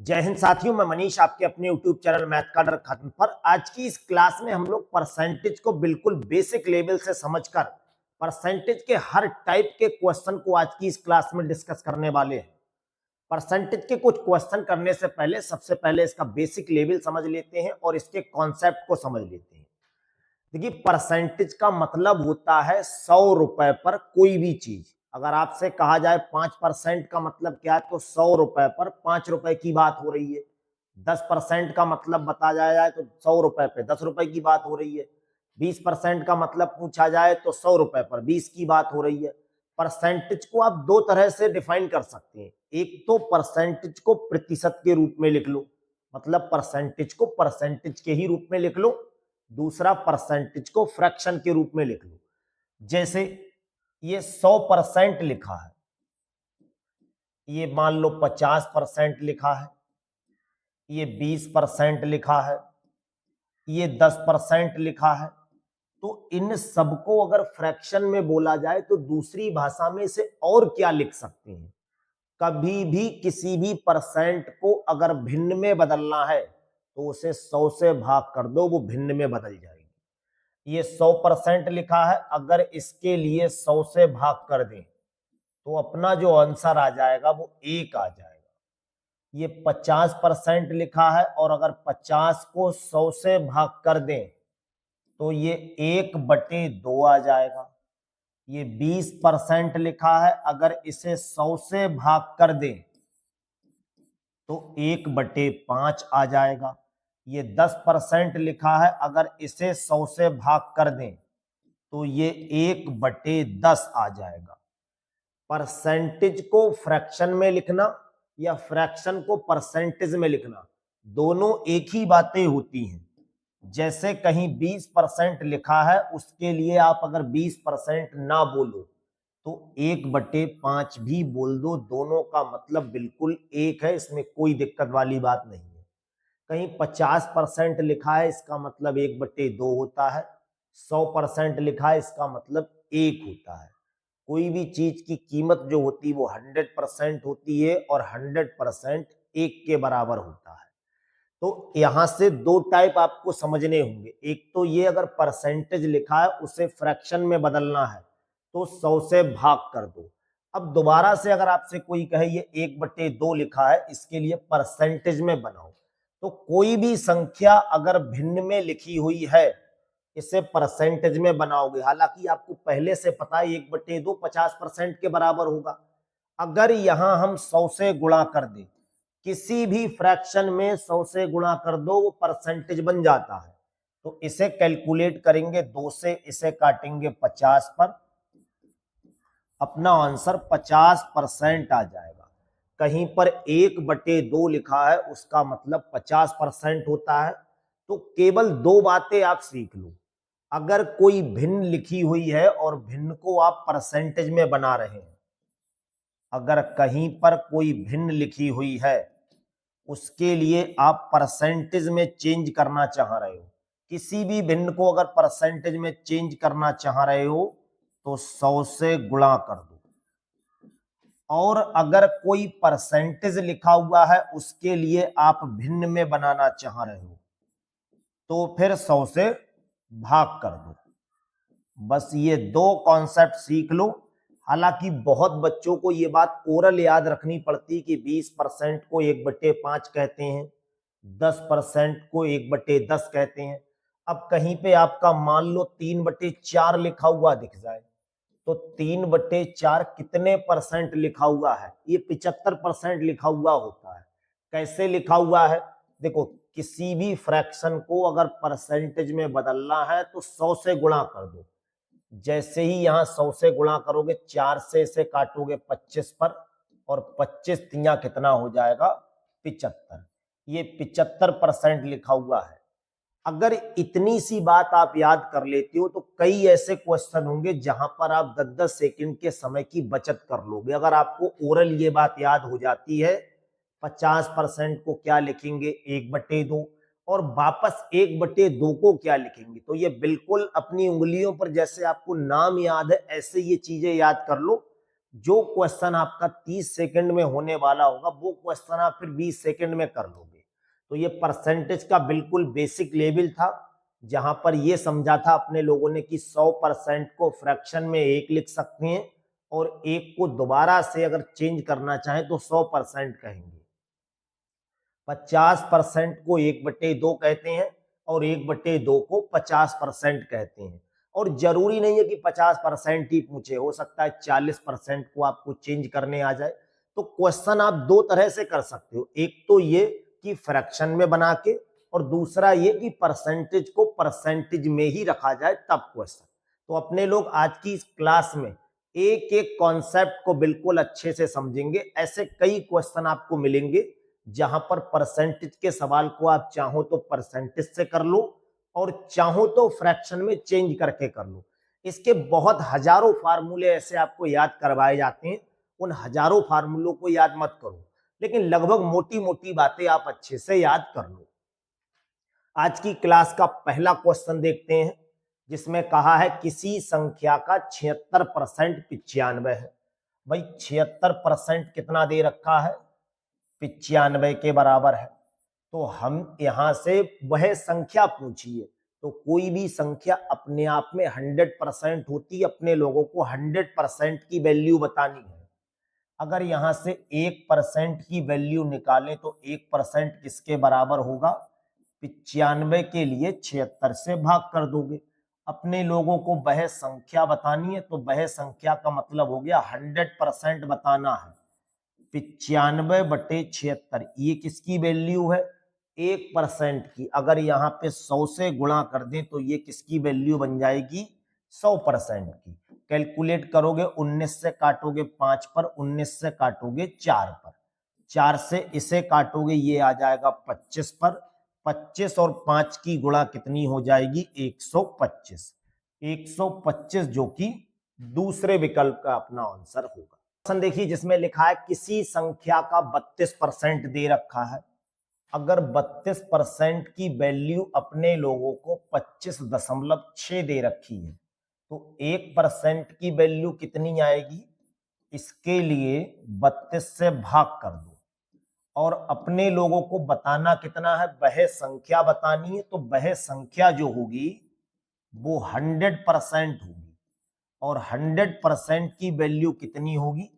जय हिंद साथियों, मैं मनीष आपके अपने YouTube चैनल मैथ का डर खत्म पर आज की इस क्लास में हम लोग परसेंटेज को बिल्कुल बेसिक लेवल से समझकर परसेंटेज के हर टाइप के क्वेश्चन को आज की इस क्लास में डिस्कस करने वाले हैं। परसेंटेज के कुछ क्वेश्चन करने से पहले सबसे पहले इसका बेसिक लेवल समझ लेते हैं और इसके कॉन्सेप्ट को समझ लेते हैं। देखिए, परसेंटेज का मतलब होता है 100 रुपए पर कोई भी चीज। अगर आपसे कहा जाए 5% का मतलब क्या है, तो 100 रुपए पर 5 रुपए की बात हो रही है। 10% का मतलब बताया जाए तो 100 रुपए पे 10 रुपए की बात हो रही है। 20% का मतलब पूछा जाए तो 100 रुपए पर 20 की बात हो रही है। परसेंटेज को आप दो तरह से डिफाइन कर सकते हैं। एक तो परसेंटेज को प्रतिशत के रूप में लिख लो, मतलब परसेंटेज को परसेंटेज के ही रूप में लिख लो। दूसरा, परसेंटेज को फ्रैक्शन के रूप में लिख लो। जैसे ये 100% लिखा है, ये मान लो 50% लिखा है, ये 20% लिखा है, ये 10% लिखा है। तो इन सबको अगर फ्रैक्शन में बोला जाए तो दूसरी भाषा में इसे और क्या लिख सकते हैं? कभी भी किसी भी परसेंट को अगर भिन्न में बदलना है तो उसे 100 से भाग कर दो, वो भिन्न में बदल जाएगी। ये 100% लिखा है, अगर इसके लिए 100 से भाग कर दें तो अपना जो आंसर आ जाएगा वो 1 आ जाएगा। ये 50% लिखा है और अगर 50 को 100 से भाग कर दें तो ये 1/2 आ जाएगा। ये 20% लिखा है, अगर इसे 100 से भाग कर दें तो 1/5 आ जाएगा। ये 10% लिखा है, अगर इसे 100 से भाग कर दें तो ये 1/10 आ जाएगा। परसेंटेज को फ्रैक्शन में लिखना या फ्रैक्शन को परसेंटेज में लिखना, दोनों एक ही बातें होती हैं। जैसे कहीं 20% लिखा है, उसके लिए आप अगर 20% ना बोलो तो 1/5 भी बोल दो, दोनों का मतलब बिल्कुल एक है, इसमें कोई दिक्कत वाली बात नहीं है। कहीं 50% लिखा है, इसका मतलब 1/2 होता है। 100% लिखा है, इसका मतलब 1 होता है। कोई भी चीज की कीमत जो होती है वो 100% होती है और 100% 1 के बराबर होता है। तो यहां से दो टाइप आपको समझने होंगे। एक तो ये, अगर परसेंटेज लिखा है उसे फ्रैक्शन में बदलना है तो 100 से भाग कर दो। अब दोबारा से अगर आपसे कोई कहे ये 1/2 लिखा है, इसके लिए परसेंटेज में बनाओ, तो कोई भी संख्या अगर भिन्न में लिखी हुई है इसे परसेंटेज में बनाओगे। हालांकि आपको पहले से पता है 1/2 50% के बराबर होगा। अगर यहां हम 100 से गुणा कर दें, किसी भी फ्रैक्शन में 100 से गुणा कर दो, वो परसेंटेज बन जाता है। तो इसे कैलकुलेट करेंगे 2 से, इसे काटेंगे 50 पर, अपना आंसर 50% आ जाएगा। कहीं पर 1/2 लिखा है, उसका मतलब 50% होता है। तो केवल दो बातें आप सीख लो। अगर कोई भिन्न लिखी हुई है और भिन्न को आप परसेंटेज में बना रहे हैं, अगर कहीं पर कोई भिन्न लिखी हुई है उसके लिए आप परसेंटेज में चेंज करना चाह रहे हो, किसी भी भिन्न को अगर परसेंटेज में चेंज करना चाह रहे हो तो 100 से गुणा कर दो। और अगर कोई परसेंटेज लिखा हुआ है उसके लिए आप भिन्न में बनाना चाह रहे हो तो फिर 100 से भाग कर दो। बस ये दो कॉन्सेप्ट सीख लो। हालांकि बहुत बच्चों को ये बात ओरल याद रखनी पड़ती कि 20% को 1/5 कहते हैं, 10% को 1/10 कहते हैं। अब कहीं पे आपका मान लो 3/4 लिखा हुआ दिख जाए तो 3/4 कितने परसेंट लिखा हुआ है? ये 75% लिखा हुआ होता है। कैसे लिखा हुआ है? देखो, किसी भी फ्रैक्शन को अगर परसेंटेज में बदलना है तो 100 से गुणा कर दो। जैसे ही यहां 100 से गुणा करोगे, 4 से इसे काटोगे 25 पर, और 25 तिया कितना हो जाएगा? 75। ये 75% लिखा हुआ है। अगर इतनी सी बात आप याद कर लेते हो तो कई ऐसे क्वेश्चन होंगे जहां पर आप 10-10 सेकंड के समय की बचत कर लोगे। अगर आपको ओरल ये बात याद हो जाती है 50% को क्या लिखेंगे? 1/2, और वापस 1/2 को क्या लिखेंगे, तो ये बिल्कुल अपनी उंगलियों पर जैसे आपको नाम याद है ऐसे ये चीजें याद कर लो। जो क्वेश्चन आपका 30 सेकंड में होने वाला होगा वो क्वेश्चन आप फिर 20 सेकंड में कर लोगे। तो ये परसेंटेज का बिल्कुल बेसिक लेवल था, जहां पर ये समझा था अपने लोगों ने कि 100% को फ्रैक्शन में 1 लिख सकते हैं और 1 को दोबारा से अगर चेंज करना चाहें तो 100% कहेंगे। 50% को 1/2 कहते हैं और 1/2 को 50% कहते हैं। और जरूरी नहीं है कि 50% ही पूछे, हो सकता है 40% को आपको चेंज करने आ जाए। तो क्वेश्चन आप दो तरह से कर सकते हो, एक तो ये कि फ्रैक्शन में बना के, और दूसरा ये कि परसेंटेज को परसेंटेज में ही रखा जाए तब क्वेश्चन। तो अपने लोग आज की इस क्लास में एक एक कॉन्सेप्ट को बिल्कुल अच्छे से समझेंगे। ऐसे कई क्वेश्चन आपको मिलेंगे जहां पर परसेंटेज के सवाल को आप चाहो तो परसेंटेज से कर लो और चाहो तो फ्रैक्शन में चेंज करके कर लो। इसके बहुत हजारों फार्मूले ऐसे आपको याद करवाए जाते हैं, उन हजारों फार्मूलों को याद मत करो, लेकिन लगभग मोटी मोटी बातें आप अच्छे से याद कर लो। आज की क्लास का पहला क्वेश्चन देखते हैं, जिसमें कहा है किसी संख्या का 76% 95 है। भाई 76% कितना दे रखा है, 95 के बराबर है। तो हम यहां से वह संख्या पूछिए, तो कोई भी संख्या अपने आप में 100% होती, अपने लोगों को 100% की वैल्यू बतानी है। अगर यहां से 1% की वैल्यू निकालें तो 1% किसके बराबर होगा, 95 के लिए 76 से भाग कर दोगे। अपने लोगों को वह संख्या बतानी है, तो वह संख्या का मतलब हो गया 100% बताना है। 95/76 ये किसकी वैल्यू है, 1% की। अगर यहाँ पे 100 से गुणा कर दें तो ये किसकी वैल्यू बन जाएगी, 100% की। कैलकुलेट करोगे, 19 से काटोगे 5 पर, 19 से काटोगे 4 पर, 4 से इसे काटोगे ये आ जाएगा 25 पर, 25 और 5 की गुणा कितनी हो जाएगी, 125। 125 जो कि दूसरे विकल्प का अपना आंसर होगा। क्वेश्चन देखिए जिसमें लिखा है किसी संख्या का 32% दे रखा है। अगर 32% की वैल्यू अपने लोगों को 25.6 दे रखी है, तो 1% की वैल्यू कितनी आएगी, इसके लिए 32 से भाग कर दो। और अपने लोगों को बताना कितना है, वह संख्या बतानी है, तो वह संख्या जो होगी वो 100% होगी। और 100% की वैल्यू कितनी होगी,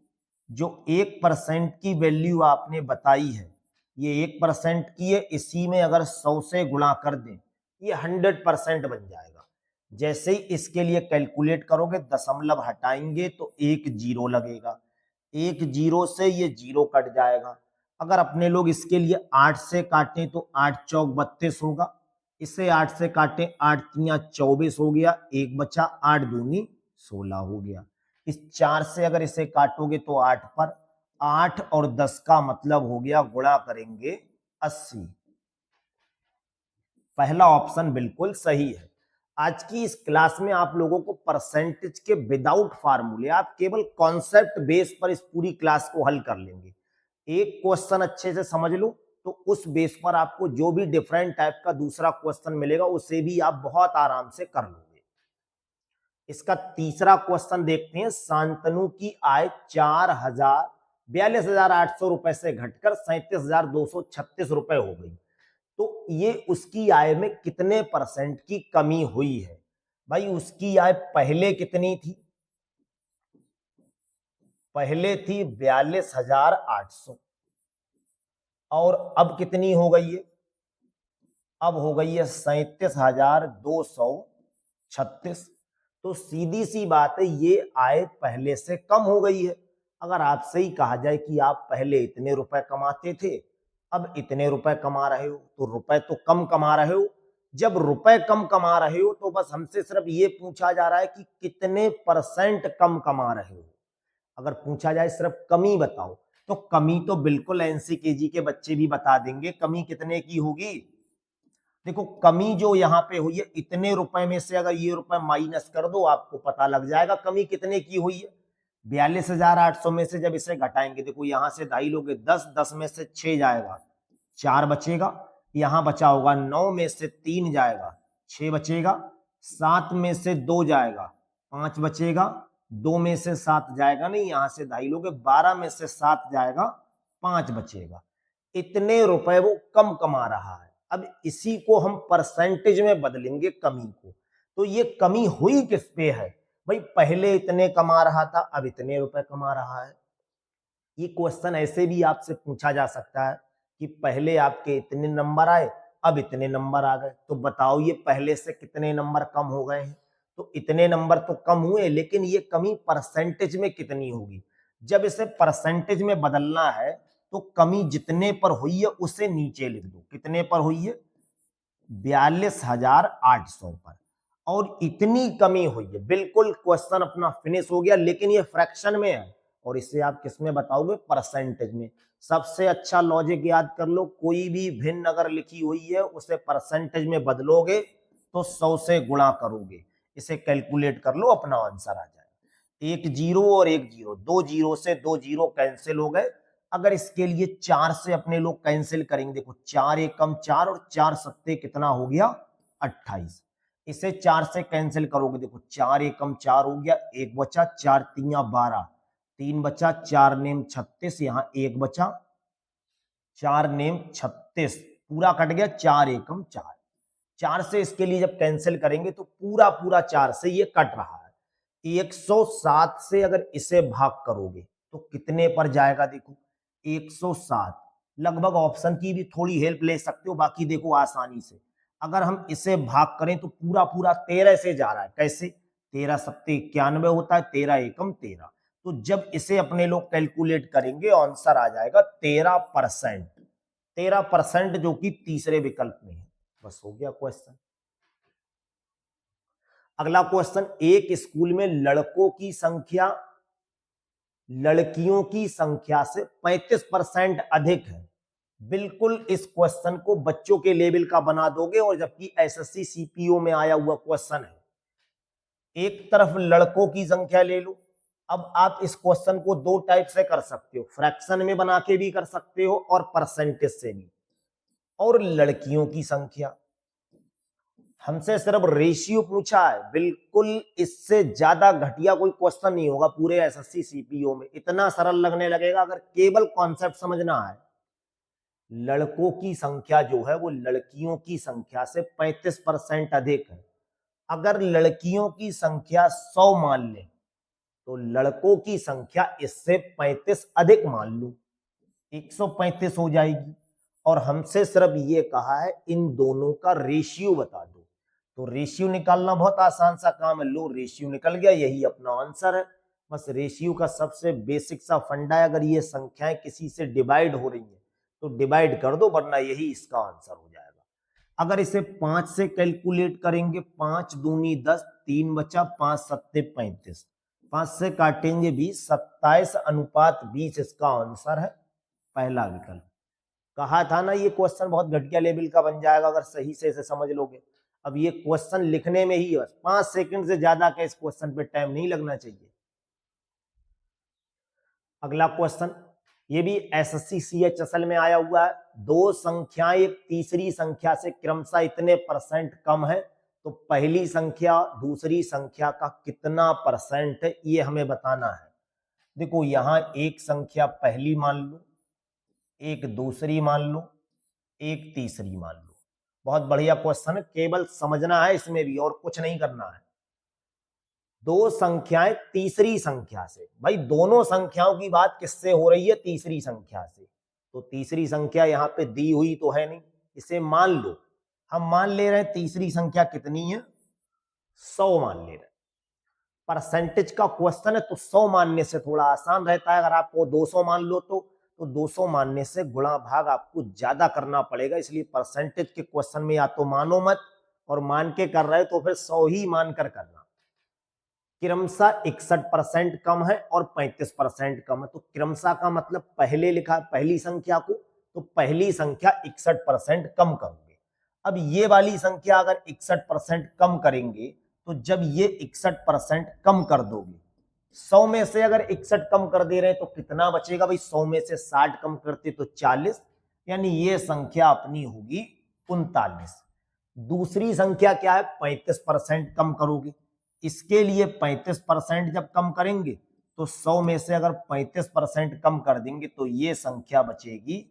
जो 1% की वैल्यू आपने बताई है, ये 1% की है, इसी में अगर 100 से गुणा कर दें ये 100% बन जाएगा। जैसे ही इसके लिए कैलकुलेट करोगे, दशमलव हटाएंगे तो एक जीरो लगेगा, एक जीरो से ये जीरो कट जाएगा। अगर अपने लोग इसके लिए 8 से काटें तो 8 चौक 32 होगा, इसे 8 से काटें 8 तियां 24 हो गया, एक बचा, 8 दूनी 16 हो गया। इस 4 से अगर इसे काटोगे तो 8 पर, 8 और 10 का मतलब हो गया, गुणा करेंगे 80। पहला ऑप्शन बिल्कुल सही है। आज की इस क्लास में आप लोगों को परसेंटेज के विदाउट फार्मूले, आप केवल कॉन्सेप्ट बेस पर इस पूरी क्लास को हल कर लेंगे। एक क्वेश्चन अच्छे से समझ लो तो उस बेस पर आपको जो भी डिफरेंट टाइप का दूसरा क्वेश्चन मिलेगा उसे भी आप बहुत आराम से कर लोगे। इसका तीसरा क्वेश्चन देखते हैं। शांतनु की आय 42,800 रुपए से घटकर 37,236 रुपए हो गई, तो ये उसकी आय में कितने परसेंट की कमी हुई है। भाई उसकी आय पहले कितनी थी, पहले थी 42,800 और अब कितनी हो गई है, अब हो गई है 37,236। तो सीधी सी बात है, ये आय पहले से कम हो गई है। अगर आपसे ही कहा जाए कि आप पहले इतने रुपए कमाते थे, अब इतने रुपए कमा रहे हो, तो रुपए तो कम कमा रहे हो। जब रुपए कम कमा रहे हो तो बस हमसे सिर्फ ये पूछा जा रहा है कि कितने परसेंट कम कमा रहे हो। अगर पूछा जाए सिर्फ कमी बताओ, तो कमी तो बिल्कुल एनसीकेजी के बच्चे भी बता देंगे। कमी कितने की होगी, देखो कमी जो यहाँ पे हुई है, इतने रुपए में से अगर ये रुपए माइनस कर दो आपको पता लग जाएगा कमी कितने की हुई है। 42,800 में से जब इसे घटाएंगे, देखो यहां से ढाई लोगे 10, 10 में से 6 जाएगा, 4 बचेगा, यहां बचा होगा 9 में से 3 जाएगा, 6 बचेगा, 7 में से 2 जाएगा, 5 बचेगा, 2 में से 7 जाएगा नहीं, यहां से 2.5 लोगे, 12 में से 7 जाएगा, 5 बचेगा। इतने रुपए वो कम कमा रहा है। अब इसी को हम परसेंटेज में बदलेंगे कमी को, तो ये कमी हुई किस पे है भाई, पहले इतने कमा रहा था, अब इतने रुपए कमा रहा है। ये क्वेश्चन ऐसे भी आपसे पूछा जा सकता है कि पहले आपके इतने नंबर आए, अब इतने नंबर आ गए, तो बताओ ये पहले से कितने नंबर कम हो गए हैं। तो इतने नंबर तो कम हुए, लेकिन ये कमी परसेंटेज में कितनी होगी। जब इसे परसेंटेज में बदलना है तो कमी जितने पर हुई है उसे नीचे लिख दो। कितने पर हुई है, 42,800 पर, और इतनी कमी हुई है। बिल्कुल क्वेश्चन अपना फिनिश हो गया, लेकिन ये फ्रैक्शन में है और इसे आप किस में बताओगे, परसेंटेज में। सबसे अच्छा लॉजिक याद कर लो, कोई भी भिन्न अगर लिखी हुई है उसे परसेंटेज में बदलोगे तो 100 से गुणा करोगे, इसे कैलकुलेट कर लो, अपना आंसर आ जाएगा। 1 0 और 1 0, 2 0 से 2 0 कैंसिल हो गए। अगर इसके लिए 4 से अपने लोग कैंसिल करेंगे, देखो 4 एकम 4 और 4 सत्ते कितना हो गया, 28। इसे 4 से कैंसिल करोगे, देखो 4 एकम 4 हो गया, 1 बचा, 4 3 12, 3 बचा, 4 नेम 36, यहाँ 1 बचा, 4 नेम 36, पूरा कट गया, 4 एकम 4। 4 से इसके लिए जब कैंसिल करेंगे तो पूरा पूरा 4 से ये कट रहा है। 107 से अगर इसे भाग करोगे तो कितने पर जाएगा, देखो 107। लगभग ऑप्शन की भी थोड़ी हेल्प ले सकते हो, बाकी देखो आसानी से। अगर हम इसे भाग करें तो पूरा पूरा 13 से जा रहा है। कैसे, 13 सत्ते 91 होता है, 13 एकम 13। तो जब इसे अपने लोग कैलकुलेट करेंगे आंसर आ जाएगा 13%। 13% जो कि तीसरे विकल्प में है। बस हो गया क्वेश्चन। अगला क्वेश्चन, एक स्कूल में लड़कों की संख्या लड़कियों की संख्या से 35% अधिक है। बिल्कुल इस क्वेश्चन को बच्चों के लेवल का बना दोगे, और जबकि एसएससी सीपीओ में आया हुआ क्वेश्चन है। एक तरफ लड़कों की संख्या ले लो। अब आप इस क्वेश्चन को दो टाइप से कर सकते हो, फ्रैक्शन में बना के भी कर सकते हो और परसेंटेज से भी। और लड़कियों की संख्या, हमसे सिर्फ रेशियो पूछा है, बिल्कुल इससे ज्यादा घटिया कोई क्वेश्चन नहीं होगा पूरे एसएससी सीपीओ में। इतना सरल लगने लगेगा अगर केवल कॉन्सेप्ट समझना है। लड़कों की संख्या जो है वो लड़कियों की संख्या से 35% अधिक है। अगर लड़कियों की संख्या 100 मान लें तो लड़कों की संख्या इससे 35 अधिक मान लो, 135 हो जाएगी। और हमसे सिर्फ ये कहा है इन दोनों का रेशियो बता दो, तो रेशियो निकालना बहुत आसान सा काम है। लो रेशियो निकल गया, यही अपना आंसर है। बस रेशियो का सबसे बेसिक सा फंडा है, अगर ये संख्याएं किसी से डिवाइड हो रही है तो डिवाइड कर दो, वरना यही इसका आंसर हो जाएगा। अगर इसे 5 से कैलकुलेट करेंगे, 5 दूनी 10, 3 बचा, 5 सत्ते 35, 5 से काटेंगे 20, 27:20 इसका आंसर है, पहला विकल्प। कहा था ना ये क्वेश्चन बहुत घटिया लेवल का बन जाएगा अगर सही से इसे समझ लोगे। अब ये क्वेश्चन लिखने में ही बस 5 सेकंड से ज्यादा का इस क्वेश्चन पे टाइम नहीं लगना चाहिए। अगला क्वेश्चन, ये भी एसएससी सीएचएसएल में आया हुआ है। दो संख्याएं एक तीसरी संख्या से क्रमशः इतने परसेंट कम है, तो पहली संख्या दूसरी संख्या का कितना परसेंट है ये हमें बताना है। देखो यहां एक संख्या पहली मान लो, एक दूसरी मान लो, एक तीसरी मान लो। बहुत बढ़िया क्वेश्चन है, केवल समझना है इसमें भी और कुछ नहीं करना है। दो संख्याएं तीसरी संख्या से, भाई दोनों संख्याओं की बात किससे हो रही है, तीसरी संख्या से। तो तीसरी संख्या यहाँ पे दी हुई तो है नहीं, इसे मान लो। हम मान ले रहे हैं तीसरी संख्या कितनी है, 100 मान ले रहे हैं। परसेंटेज का क्वेश्चन है तो 100 मानने से थोड़ा आसान रहता है। अगर आपको 200 मान लो तो 200 मानने से गुणा भाग आपको ज्यादा करना पड़ेगा। इसलिए परसेंटेज के क्वेश्चन में या तो मानो मत, और मान के कर रहे तो फिर 100 ही मान कर करना। क्रमशः 61% कम है और 35% कम है, तो क्रमशः का मतलब पहले लिखा पहली संख्या को, तो पहली संख्या 61% कम करोगे। अब ये वाली संख्या अगर 61% कम करेंगे तो जब ये 61% कम कर दोगे, 100 में से अगर 61 कम कर दे रहे हैं तो कितना बचेगा भाई, 100 में से 60 कम करते तो 40, यानी ये संख्या अपनी होगी 39। दूसरी संख्या क्या है, 35% कम करोगे, इसके लिए 35% जब कम करेंगे तो 100 में से अगर 35% कम कर देंगे तो ये संख्या बचेगी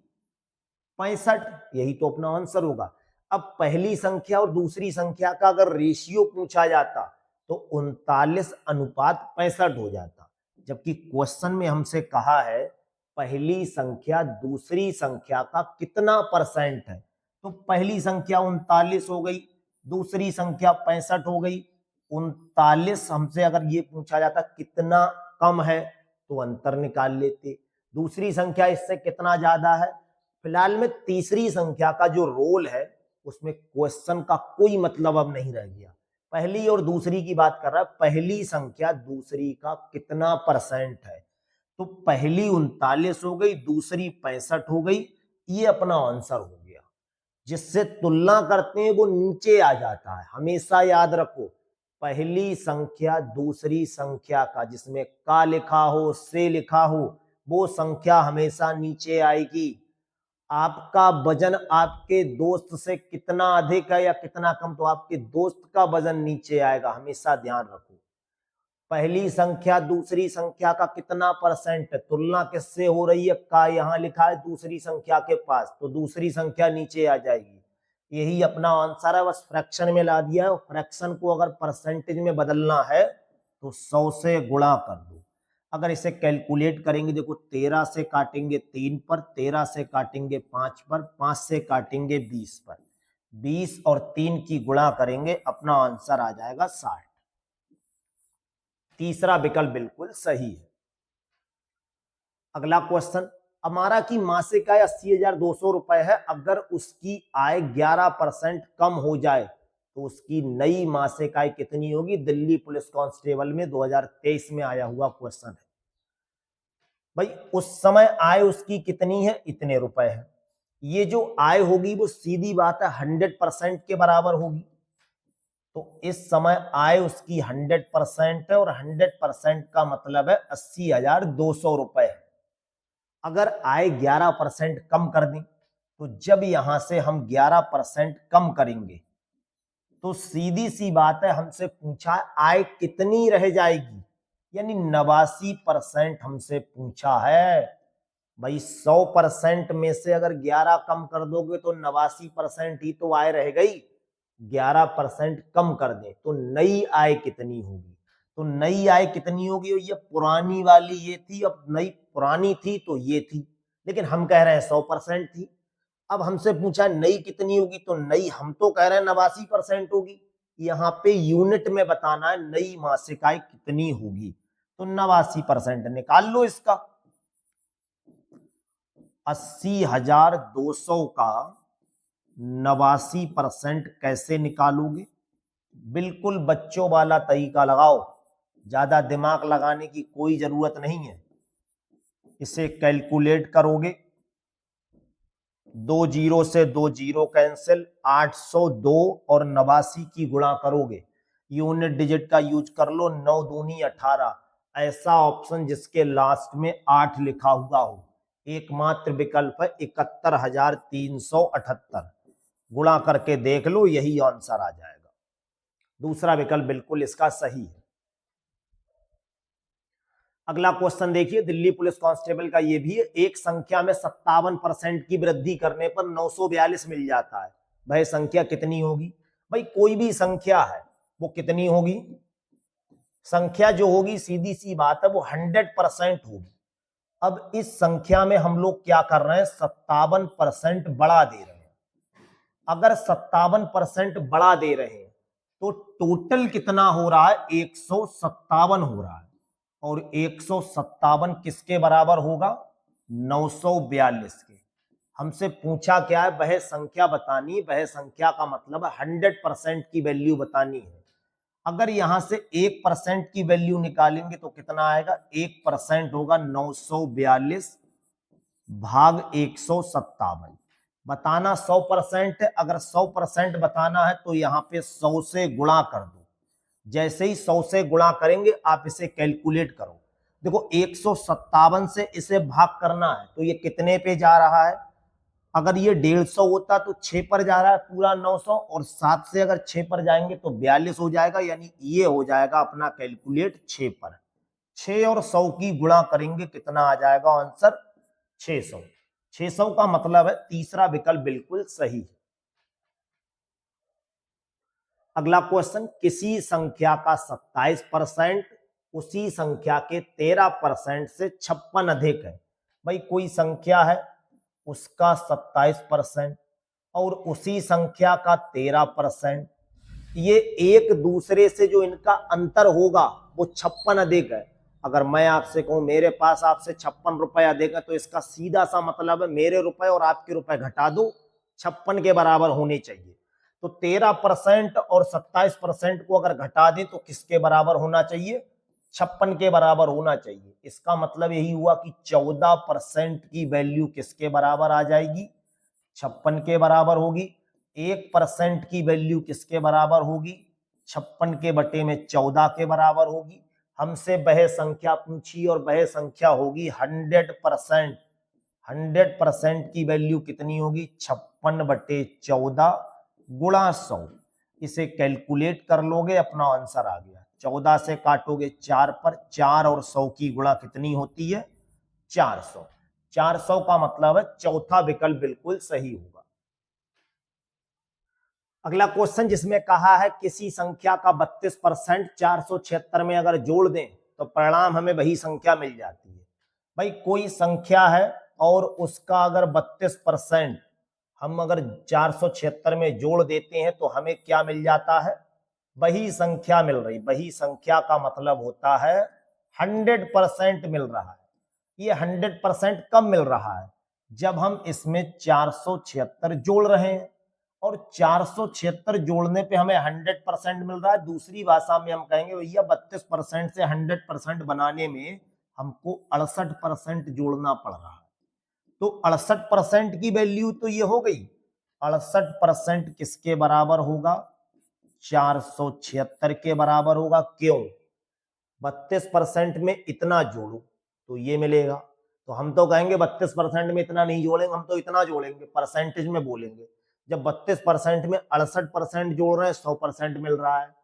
65। यही तो अपना आंसर होगा। अब पहली संख्या और दूसरी संख्या का अगर रेशियो पूछा जाता तो 39:65 हो जाता, जबकि क्वेश्चन में हमसे कहा है पहली संख्या दूसरी संख्या का कितना परसेंट है, तो पहली संख्या 39 हो गई, दूसरी संख्या 65 हो गई। 39 हमसे अगर ये पूछा जाता कितना कम है तो अंतर निकाल लेते, दूसरी संख्या इससे कितना ज्यादा है। फिलहाल में तीसरी संख्या का जो रोल है उसमें क्वेश्चन का कोई मतलब अब नहीं रह गया, पहली और दूसरी की बात कर रहा है, पहली संख्या दूसरी का कितना परसेंट है, तो पहली 39 हो गई, दूसरी 65 हो गई, ये अपना आंसर हो गया। जिससे तुलना करते हैं वो नीचे आ जाता है, हमेशा याद रखो पहली संख्या दूसरी संख्या का जिसमें का लिखा हो से लिखा हो वो संख्या हमेशा नीचे आएगी। आपका वजन आपके दोस्त से कितना अधिक है या कितना कम तो आपके दोस्त का वजन नीचे आएगा, हमेशा ध्यान रखो। पहली संख्या दूसरी संख्या का कितना परसेंट है, तुलना किससे हो रही है, का यहां लिखा है दूसरी संख्या के पास तो दूसरी संख्या नीचे आ जाएगी, यही अपना आंसर है। बस फ्रैक्शन में ला दिया है, फ्रैक्शन को अगर परसेंटेज में बदलना है तो 100 से गुणा कर दो। अगर इसे कैलकुलेट करेंगे, देखो 13 से काटेंगे 3 पर, 13 से काटेंगे 5 पर, 5 से काटेंगे 20 पर, 20 और 3 की गुणा करेंगे, अपना आंसर आ जाएगा 60। तीसरा विकल्प बिल्कुल सही है। अगला क्वेश्चन, अमारा की मासिक आय 80,200 रुपए है, अगर उसकी आय 11% कम हो जाए तो उसकी नई मासिक आय कितनी होगी। दिल्ली पुलिस कांस्टेबल में 2023 में आया हुआ क्वेश्चन है। भाई उस समय आय उसकी कितनी है, इतने रुपए है। ये जो आय होगी वो सीधी बात है 100% के बराबर होगी, तो इस समय आय उसकी 100% है और 100% का मतलब है 80,200 रुपए है। अगर आय 11% कम कर दें तो जब यहां से हम 11% कम करेंगे तो सीधी सी बात है हमसे पूछा आय कितनी रह जाएगी, यानी 89% हमसे पूछा है। भाई 100% में से अगर 11 कम कर दोगे तो 89% ही तो आय रह गई, 11% कम कर दे तो नई आय कितनी होगी, तो नई आय कितनी होगी, ये पुरानी वाली ये थी, अब नई पुरानी थी तो ये थी, लेकिन हम कह रहे हैं 100% थी। अब हमसे पूछा नई कितनी होगी, तो नई हम तो कह रहे हैं 89% होगी, यहाँ पे यूनिट में बताना है नई मासिक आय कितनी होगी, तो 89% निकाल लो इसका। 80,200 का 89% कैसे निकालोगे, बिल्कुल बच्चों वाला तरीका लगाओ, ज्यादा दिमाग लगाने की कोई जरूरत नहीं है। इसे कैलकुलेट करोगे, 2 जीरो से 2 जीरो कैंसिल, 802 और 89 की गुणा करोगे, यूनिट डिजिट का यूज कर लो, 9 दूनी 18, ऐसा ऑप्शन जिसके लास्ट में 8 लिखा हुआ हो, एकमात्र विकल्प है 71,378, गुणा करके देख लो, यही आंसर आ जाएगा। दूसरा विकल्प बिल्कुल इसका सही है। अगला क्वेश्चन देखिए, दिल्ली पुलिस कांस्टेबल का ये भी है, एक संख्या में 57% की वृद्धि करने पर 942 मिल जाता है, वह संख्या कितनी होगी। भाई कोई भी संख्या है वो कितनी होगी, संख्या जो होगी सीधी सी बात है वो 100% होगी। अब इस संख्या में हम लोग क्या कर रहे हैं, 57% बढ़ा दे रहे हैं। अगर 57% बढ़ा दे रहे हैं तो टोटल कितना हो रहा है, 157 हो रहा है, और 157 किसके बराबर होगा, 942 के। हमसे पूछा क्या है, वह संख्या बतानी, वह संख्या का मतलब 100% की वैल्यू बतानी है। अगर यहां से 1% की वैल्यू निकालेंगे तो कितना आएगा, 1% होगा 942 भाग 157, बताना 100% है। अगर 100% बताना है तो यहाँ पे 100 से गुणा कर दो, जैसे ही 100 से गुणा करेंगे आप इसे कैलकुलेट करो, देखो 157 से इसे भाग करना है तो ये कितने पे जा रहा है, अगर ये 150 होता तो 6 पर जा रहा है पूरा 900, और 7 से अगर 6 पर जाएंगे तो 42 हो जाएगा, यानी ये हो जाएगा अपना कैलकुलेट 6 पर। 6 और 100 की गुणा करेंगे कितना आ जाएगा आंसर? 600। 600 का मतलब है तीसरा विकल्प बिल्कुल सही। अगला क्वेश्चन, किसी संख्या का 27% उसी संख्या के 13% से 56 अधिक है। भाई कोई संख्या है उसका 27% और उसी संख्या का 13%, ये एक दूसरे से जो इनका अंतर होगा वो 56 अधिक है। अगर मैं आपसे कहूं मेरे पास आपसे 56 रुपए अधिक है, तो इसका सीधा सा मतलब है मेरे रुपए और आपके रुपए घटा दो, 56 के बराबर होने चाहिए। तो 13% और 27% को अगर घटा दें तो किसके बराबर होना चाहिए? 56 के बराबर होना चाहिए। इसका मतलब यही हुआ कि 14% की वैल्यू किसके बराबर आ जाएगी? 56 के बराबर होगी। 1% की वैल्यू किसके बराबर होगी? 56 के बटे में 14 के बराबर होगी। हमसे वह संख्या पूछी और वह संख्या होगी 100%। 100% की वैल्यू कितनी होगी? 56 बटे 14 गुणा 100। इसे कैलकुलेट कर लोगे, अपना आंसर आ गया। 14 से काटोगे 4 पर, 4 और 100 की गुणा कितनी होती है? 400। 400 का मतलब है चौथा विकल्प बिल्कुल सही होगा। अगला क्वेश्चन जिसमें कहा है किसी संख्या का 32% 476 में अगर जोड़ दें तो परिणाम हमें वही संख्या मिल जाती है। भाई कोई संख्या है और उसका अगर 32% हम अगर 476 में जोड़ देते हैं तो हमें क्या मिल जाता है? वही संख्या मिल रही। वही संख्या का मतलब होता है 100% मिल रहा है। ये 100% कब मिल रहा है? जब हम इसमें 476 जोड़ रहे हैं, और 476 जोड़ने पे हमें 100% मिल रहा है। दूसरी भाषा में हम कहेंगे भैया 32% से 100% बनाने में हमको 68% जोड़ना पड़ रहा है। तो 68% की वैल्यू तो ये हो गई। 68% किसके बराबर होगा? 476 के बराबर होगा। क्यों? 32% में इतना जोड़ो तो ये मिलेगा। तो हम तो कहेंगे 32% में इतना नहीं जोड़ेंगे, हम तो इतना जोड़ेंगे, परसेंटेज में बोलेंगे। जब 32% में 68% जोड़ रहे हैं, 100% मिल रहा है।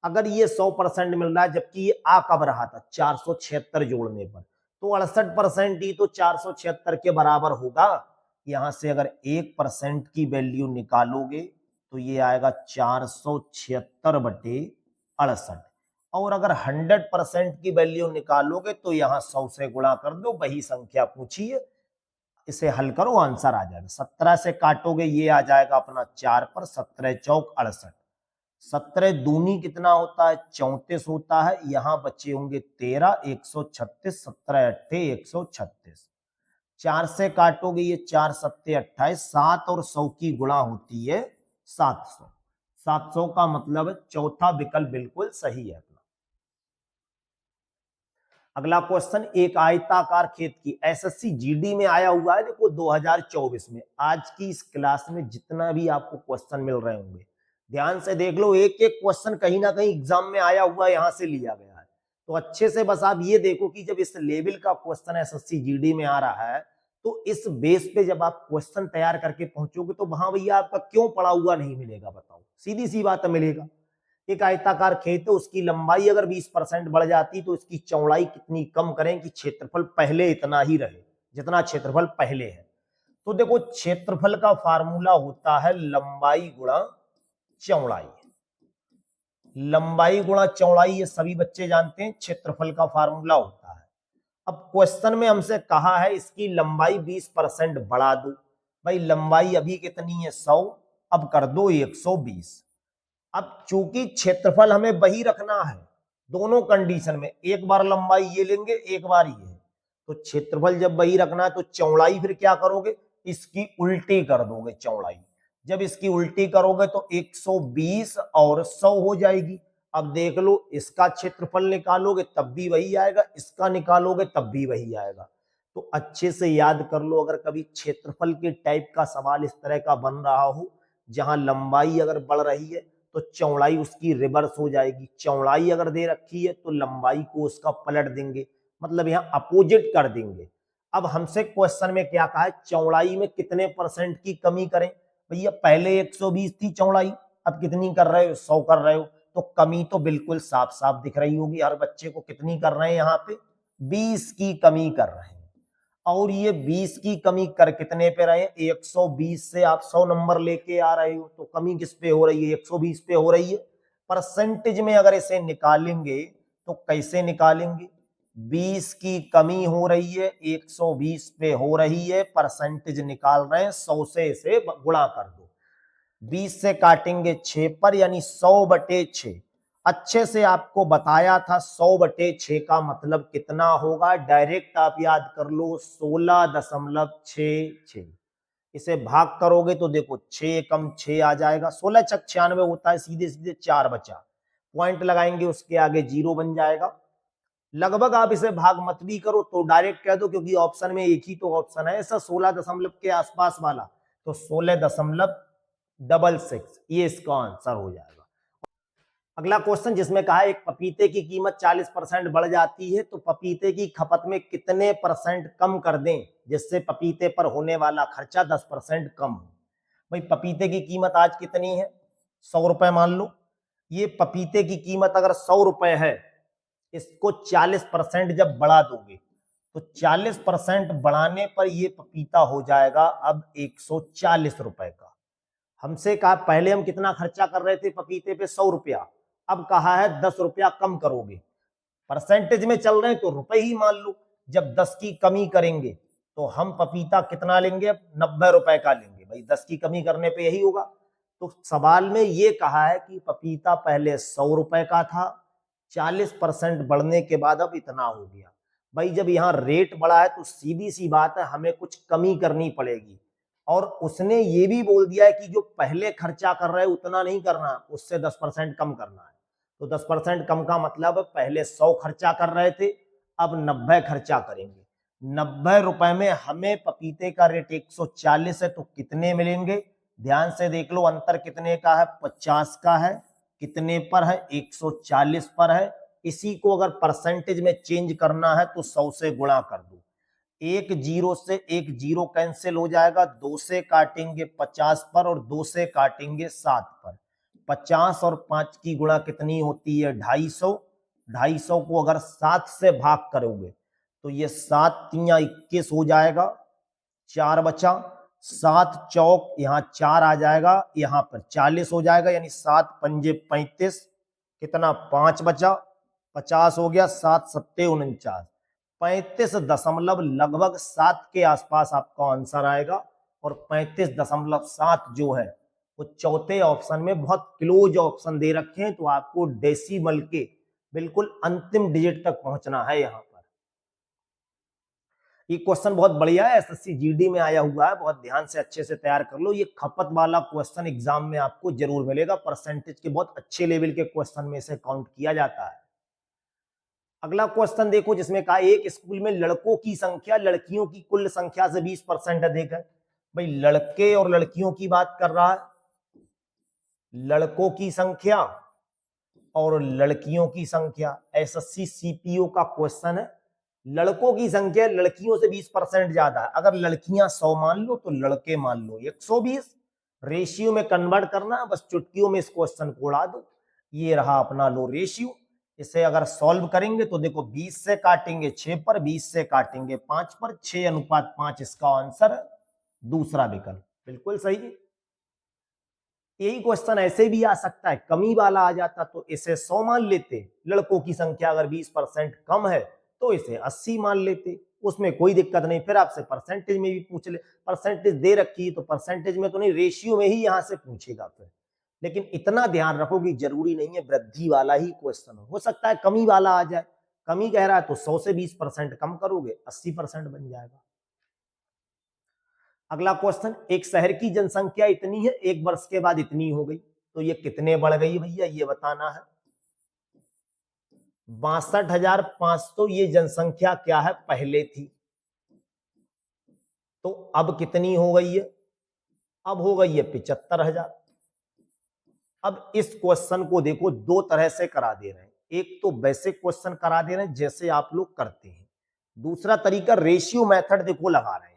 अगर ये 100% मिल रहा है, जबकि ये आ कब रहा था? 476 जोड़ने पर, तो 68% ही तो 476 के बराबर होगा। यहां से अगर 1% की वैल्यू निकालोगे तो ये आएगा 476 बटे 68। और अगर 100% की वैल्यू निकालोगे तो यहां 100 से गुणा कर दो, वही संख्या पूछी है। इसे हल करो, आंसर आ जाएगा। 17 से काटोगे ये आ जाएगा अपना 4 पर, 17 चौक 68। 17 दूनी कितना होता है? 34 होता है। यहां बचे होंगे 13, 136, 17 अट्ठे 136। 4 से काटोगे ये 4 सत्ते 28, 7 और 100 की गुणा होती है 700। 700 का मतलब चौथा विकल्प बिल्कुल सही है। अगला क्वेश्चन, एक आयताकार खेत की एसएससी जीडी में आया हुआ है। देखो 2024 में आज की इस क्लास में जितना भी आपको क्वेश्चन मिल रहे होंगे ध्यान से देख लो। एक एक क्वेश्चन कहीं ना कहीं एग्जाम में आया हुआ यहां से लिया गया है। तो अच्छे से बस आप ये देखो कि जब इस लेवल का क्वेश्चन एसएससी जीडी में आ रहा है तो इस बेस पे जब आप क्वेश्चन तैयार करके पहुंचोगे तो वहां भैया आपका क्यों पड़ा हुआ नहीं मिलेगा? बताओ, सीधी सी बात मिलेगा। एक आयताकार खेत है, उसकी लंबाई अगर 20% बढ़ जाती तो इसकी चौड़ाई कितनी कम करें कि क्षेत्रफल पहले इतना ही रहे जितना क्षेत्रफल पहले है। तो देखो क्षेत्रफल का फार्मूला होता है लंबाई गुणा चौड़ाई। लंबाई गुणा चौड़ाई ये सभी बच्चे जानते हैं, क्षेत्रफल का फार्मूला होता है। अब क्वेश्चन में हमसे कहा है इसकी लंबाई 20% बढ़ा दो। भाई लंबाई अभी कितनी है? 100, अब कर दो 120। अब चूंकि क्षेत्रफल हमें वही रखना है दोनों कंडीशन में, एक बार लंबाई ये लेंगे एक बार ये, तो क्षेत्रफल जब वही रखना है तो चौड़ाई फिर क्या करोगे? इसकी उल्टी कर दोगे चौड़ाई। जब इसकी उल्टी करोगे तो 120 और 100 हो जाएगी। अब देख लो, इसका क्षेत्रफल निकालोगे तब भी वही आएगा, इसका निकालोगे तब भी वही आएगा। तो अच्छे से याद कर लो, अगर कभी क्षेत्रफल के टाइप का सवाल इस तरह का बन रहा हो जहां लंबाई अगर बढ़ रही है तो चौड़ाई उसकी रिवर्स हो जाएगी। चौड़ाई अगर दे रखी है तो लंबाई को उसका पलट देंगे, मतलब यहाँ अपोजिट कर देंगे। अब हमसे क्वेश्चन में क्या कहा है, चौड़ाई में कितने परसेंट की कमी करें। भैया पहले 120 थी चौड़ाई, अब कितनी कर रहे हो, 100 कर रहे हो, तो कमी तो बिल्कुल साफ साफ दिख रही होगी हर बच्चे को। कितनी कर रहे हैं यहाँ पे, 20 की कमी कर रहे हैं। और ये 20 की कमी कर कितने पे रहे हैं, 120 से आप 100 नंबर लेके आ रहे हो, तो कमी किस पे हो रही है, 120 पे हो रही है। परसेंटेज में अगर इसे निकालेंगे तो कैसे निकालेंगे, 20 की कमी हो रही है, 120 पे हो रही है, परसेंटेज निकाल रहे हैं, 100 से इसे गुणा कर दो। 20 से काटेंगे 6 पर, यानी 100/6। अच्छे से आपको बताया था 100/6 का मतलब कितना होगा, डायरेक्ट आप याद कर लो, 16.66। इसे भाग करोगे तो देखो 6 कम 6 आ जाएगा, 16 छक 96 होता है, सीधे सीधे 4 बचा, पॉइंट लगाएंगे उसके आगे 0 बन जाएगा। लगभग आप इसे भाग मत भी करो तो डायरेक्ट कह दो, क्योंकि ऑप्शन में एक ही तो ऑप्शन है ऐसा 16 दशमलव के आसपास वाला, तो 16.66 ये इसका आंसर हो जाएगा। अगला क्वेश्चन जिसमें कहा एक पपीते की कीमत 40% बढ़ जाती है, तो पपीते की खपत में कितने परसेंट कम कर दें जिससे पपीते पर होने वाला खर्चा 10% कम हो। भाई पपीते की कीमत आज कितनी है, 100 रुपए मान लो। ये पपीते की कीमत अगर 100 रुपए है, इसको 40% जब बढ़ा दोगे तो 40% बढ़ाने पर ये पपीता हो जाएगा अब 140 रुपए का। हमसे कहा पहले हम कितना खर्चा कर रहे थे पपीते पे, 100 रुपया, अब कहा है 10 रुपया कम करोगे। परसेंटेज में चल रहे हैं तो रुपए ही मान लो, जब 10 की कमी करेंगे तो हम पपीता कितना लेंगे, 90 रुपए का लेंगे। भाई 10 की कमी करने पे यही होगा। तो सवाल में ये कहा है कि पपीता पहले 100 रुपए का था, 40% बढ़ने के बाद अब इतना हो गया। भाई जब यहाँ रेट बढ़ा है तो सीधी सी बात है हमें कुछ कमी करनी पड़ेगी, और उसने ये भी बोल दिया है कि जो पहले खर्चा कर रहे हैं उतना नहीं करना, उससे 10% कम करना है। तो 10% कम का मतलब पहले 100 खर्चा कर रहे थे, अब 90 खर्चा करेंगे। 90 रुपए में हमें पपीते का रेट 140 है, तो कितने मिलेंगे, ध्यान से देख लो, अंतर कितने का है, 50 का है। कितने पर है, 140 पर है। इसी को अगर परसेंटेज में चेंज करना है तो 100 से गुणा कर दो। एक जीरो से एक जीरो कैंसिल हो जाएगा, 2 से काटेंगे 50 पर और 2 से काटेंगे 7 पर। 50 और 5 की गुणा कितनी होती है, 250। 250 को अगर 7 से भाग करोगे तो ये 7 तिया 21 हो जाएगा, 4 बचा, 7 चौक यहाँ 4 आ जाएगा, यहाँ पर 40 हो जाएगा, यानी 7 पंजे 35, कितना 5 बचा, 50 हो गया, 7 सत्ते 49, 35 लगभग 7 के आसपास आपका आंसर आएगा। और 35.7 जो है वो चौथे ऑप्शन में बहुत क्लोज ऑप्शन दे रखे हैं, तो आपको डेसिमल के बिल्कुल अंतिम डिजिट तक पहुंचना है। यहाँ पर ये क्वेश्चन बहुत बढ़िया है, एसएससी जीडी में आया हुआ है, बहुत ध्यान से अच्छे से तैयार कर लो। ये खपत वाला क्वेश्चन एग्जाम में आपको जरूर मिलेगा, परसेंटेज के बहुत अच्छे लेवल के क्वेश्चन में से काउंट किया जाता है। अगला क्वेश्चन देखो जिसमें कहा एक स्कूल में लड़कों की संख्या लड़कियों की कुल संख्या से 20% अधिक है। भाई लड़के और लड़कियों की बात कर रहा है, लड़कों की संख्या और लड़कियों की संख्या, एसएससी सीपीओ का क्वेश्चन है। लड़कों की संख्या लड़कियों से 20% ज्यादा है, अगर लड़कियां 100 मान लो तो लड़के मान लो 120। रेशियो में कन्वर्ट करना, बस चुटकियों में इस क्वेश्चन को उड़ा दो। ये रहा अपना लो रेशियो। इसे अगर सॉल्व करेंगे तो देखो 20 से काटेंगे 6 पर, 20 से काटेंगे 5 पर, 6:5 इसका आंसर है, दूसरा विकल्प बिल्कुल सही है। यही क्वेश्चन ऐसे भी आ सकता है, कमी वाला आ जाता तो इसे 100 मान लेते, लड़कों की संख्या अगर 20% कम है तो इसे 80 मान लेते, उसमें कोई दिक्कत नहीं। फिर आपसे परसेंटेज में भी पूछ ले, परसेंटेज दे रखी है तो परसेंटेज में तो नहीं, रेशियो में ही यहां से पूछेगा फिर। लेकिन इतना ध्यान रखो कि जरूरी नहीं है वृद्धि वाला ही क्वेश्चन हो सकता है कमी वाला आ जाए। कमी कह रहा है तो 100 से 20% कम करोगे, 80% बन जाएगा। अगला क्वेश्चन, एक शहर की जनसंख्या इतनी है, 1 वर्ष के बाद इतनी हो गई, तो ये कितने बढ़ गई भैया, ये बताना है। 62,500 ये जनसंख्या क्या है, पहले थी, तो अब कितनी हो गई है, अब हो गई है 75,000। अब इस क्वेश्चन को देखो दो तरह से करा दे रहे हैं, एक तो बेसिक क्वेश्चन करा दे रहे हैं जैसे आप लोग करते हैं, दूसरा तरीका रेशियो मेथड देखो लगा रहे हैं,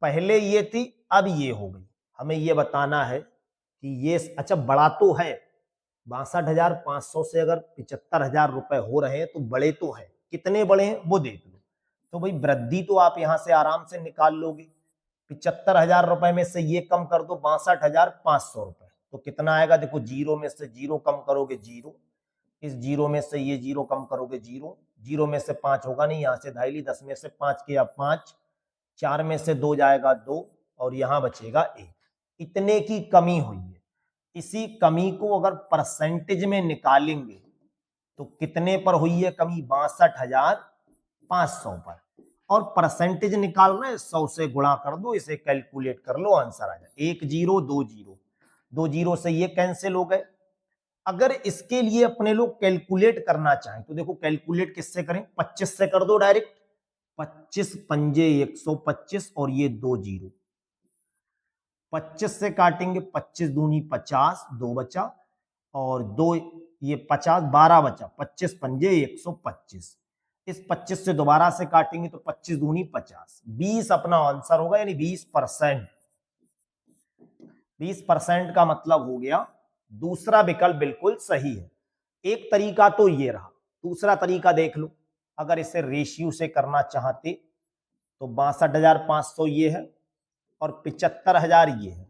पहले ये थी अब ये हो गई। हमें ये बताना है कि ये अच्छा बड़ा तो है, 62,500 से अगर 75,000 रुपए हो रहे हैं तो बड़े तो है, कितने बड़े हैं वो देख लो। तो भाई वृद्धि तो आप यहां से आराम से निकाल लोगे, 75,000 रुपए में से ये कम कर दो 62,500 रुपए, तो कितना आएगा देखो, जीरो में से जीरो कम करोगे जीरो, इस जीरो में से ये जीरो कम करोगे जीरो, जीरो में से 5 होगा नहीं, यहां से धाईली, 10 में से 5 किया 5, 4 में से 2 जाएगा 2 और यहां बचेगा 1, इतने की कमी हुई है। इसी कमी को अगर परसेंटेज में निकालेंगे तो कितने पर हुई है कमी, 62,500 पर, और परसेंटेज निकालना है 100 से गुणा कर दो, इसे कैलकुलेट कर लो, आंसर आ जाए 1 जीरो 2 जीरो, 2 जीरो से ये कैंसिल हो गए। अगर इसके लिए अपने लोग कैलकुलेट करना चाहें तो देखो कैलकुलेट किससे करें, 25 से कर दो डायरेक्ट, 25 पंजे 125 और ये 2 जीरो, 25 से काटेंगे 25 दूनी 50, 2 बचा और 2 ये 50, 12 बचा, 25 पंजे 125, इस 25 से दोबारा से काटेंगे तो 25 दूनी 50, 20 अपना आंसर होगा, यानी 20%। 20% का मतलब हो गया दूसरा विकल्प बिल्कुल सही है। एक तरीका तो ये रहा, दूसरा तरीका देख लो, अगर इसे रेशियो से करना चाहते तो 62,500 ये है और 75,000 ये है।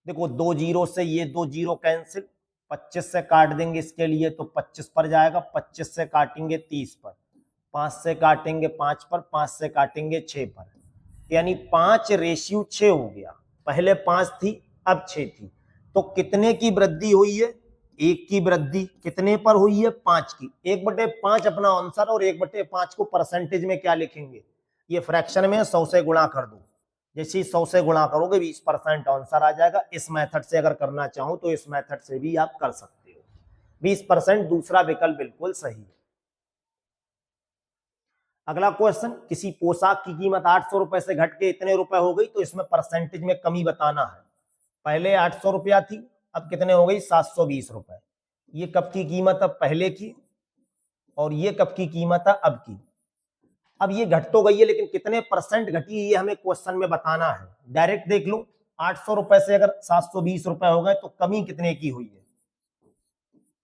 देखो 2 जीरो से ये 2 जीरो कैंसिल, 25 से काट देंगे इसके लिए तो 25 पर जाएगा, 25 से काटेंगे 30 पर, 5 से काटेंगे 5 पर, 5 से काटेंगे 6 पर, यानी 5 रेशियो 6 हो गया, पहले 5 थी अब 6 थी, तो कितने की वृद्धि हुई है, 1 की वृद्धि, कितने पर हुई है 5 की, 1/5 अपना आंसर, और 1/5 को परसेंटेज में क्या लिखेंगे, ये फ्रैक्शन में 100 से गुणा कर दो, जैसे 100 से गुणा करोगे 20% आंसर आ जाएगा। इस मेथड से अगर करना चाहो तो इस मेथड से भी आप कर सकते हो, 20% दूसरा विकल्प बिल्कुल सही है। अगला क्वेश्चन, किसी पोशाक की कीमत 800 रुपए से घट के इतने रुपए हो गई तो इसमें परसेंटेज में कमी बताना है। पहले 800 रुपया थी, अब कितने हो गई 720 रुपए, ये कब की कीमत है, पहले की, और ये कब की कीमत है, अब की। अब ये घट तो गई है लेकिन कितने परसेंट घटी है ये हमें क्वेश्चन में बताना है। डायरेक्ट देख लो, 800 रुपए से अगर 720 रुपए हो गए तो कमी कितने की हुई है,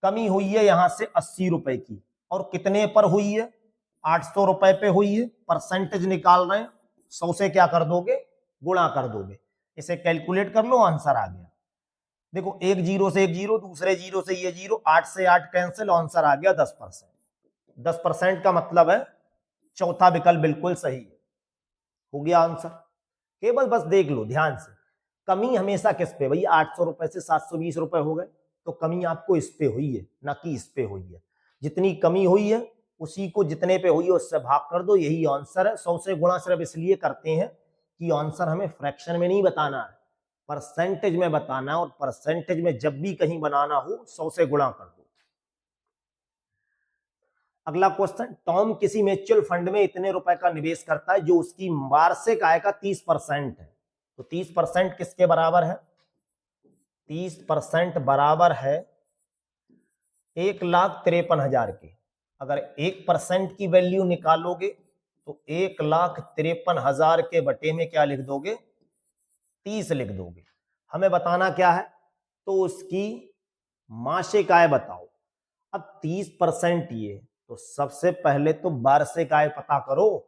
कमी हुई है यहां से 80 रुपए की, और कितने पर हुई है, 800 रुपए पे हुई है, परसेंटेज निकाल रहे हैं, 100 से क्या कर दोगे, गुणा कर दोगे, इसे कैलकुलेट कर लो, आंसर आ गया। देखो एक जीरो से एक जीरो, दूसरे जीरो से ये जीरो, 8 से 8 कैंसिल, आंसर आ गया 10%। 10% का मतलब है चौथा विकल्प बिल्कुल सही है, हो गया आंसर। केवल बस देख लो ध्यान से, कमी हमेशा किस पे, भाई 800 रुपए से 720 रुपए हो गए तो कमी आपको इस पे हुई है ना कि इस पे हुई है, जितनी कमी हुई है उसी को जितने पे हुई है उससे भाग कर दो, यही आंसर है। 100 से गुणा सिर्फ इसलिए करते हैं कि आंसर हमें फ्रैक्शन में नहीं बताना है, परसेंटेज में बताना है, और परसेंटेज में जब भी कहीं बनाना हो 100 से गुणा कर दो। अगला क्वेश्चन, टॉम किसी म्यूचुअल फंड में इतने रुपए का निवेश करता है जो उसकी वार्षिक आय का 30% है, तो 30% किसके बराबर है, 30% बराबर है 1,53,000 के। अगर 1% की वैल्यू निकालोगे तो 1,53,000 के बटे में क्या लिख दोगे, 30 लिख दोगे। हमें बताना क्या है, तो उसकी मासिक आय बताओ। अब 30% ये, तो सबसे पहले तो वार्षिक आय पता करो,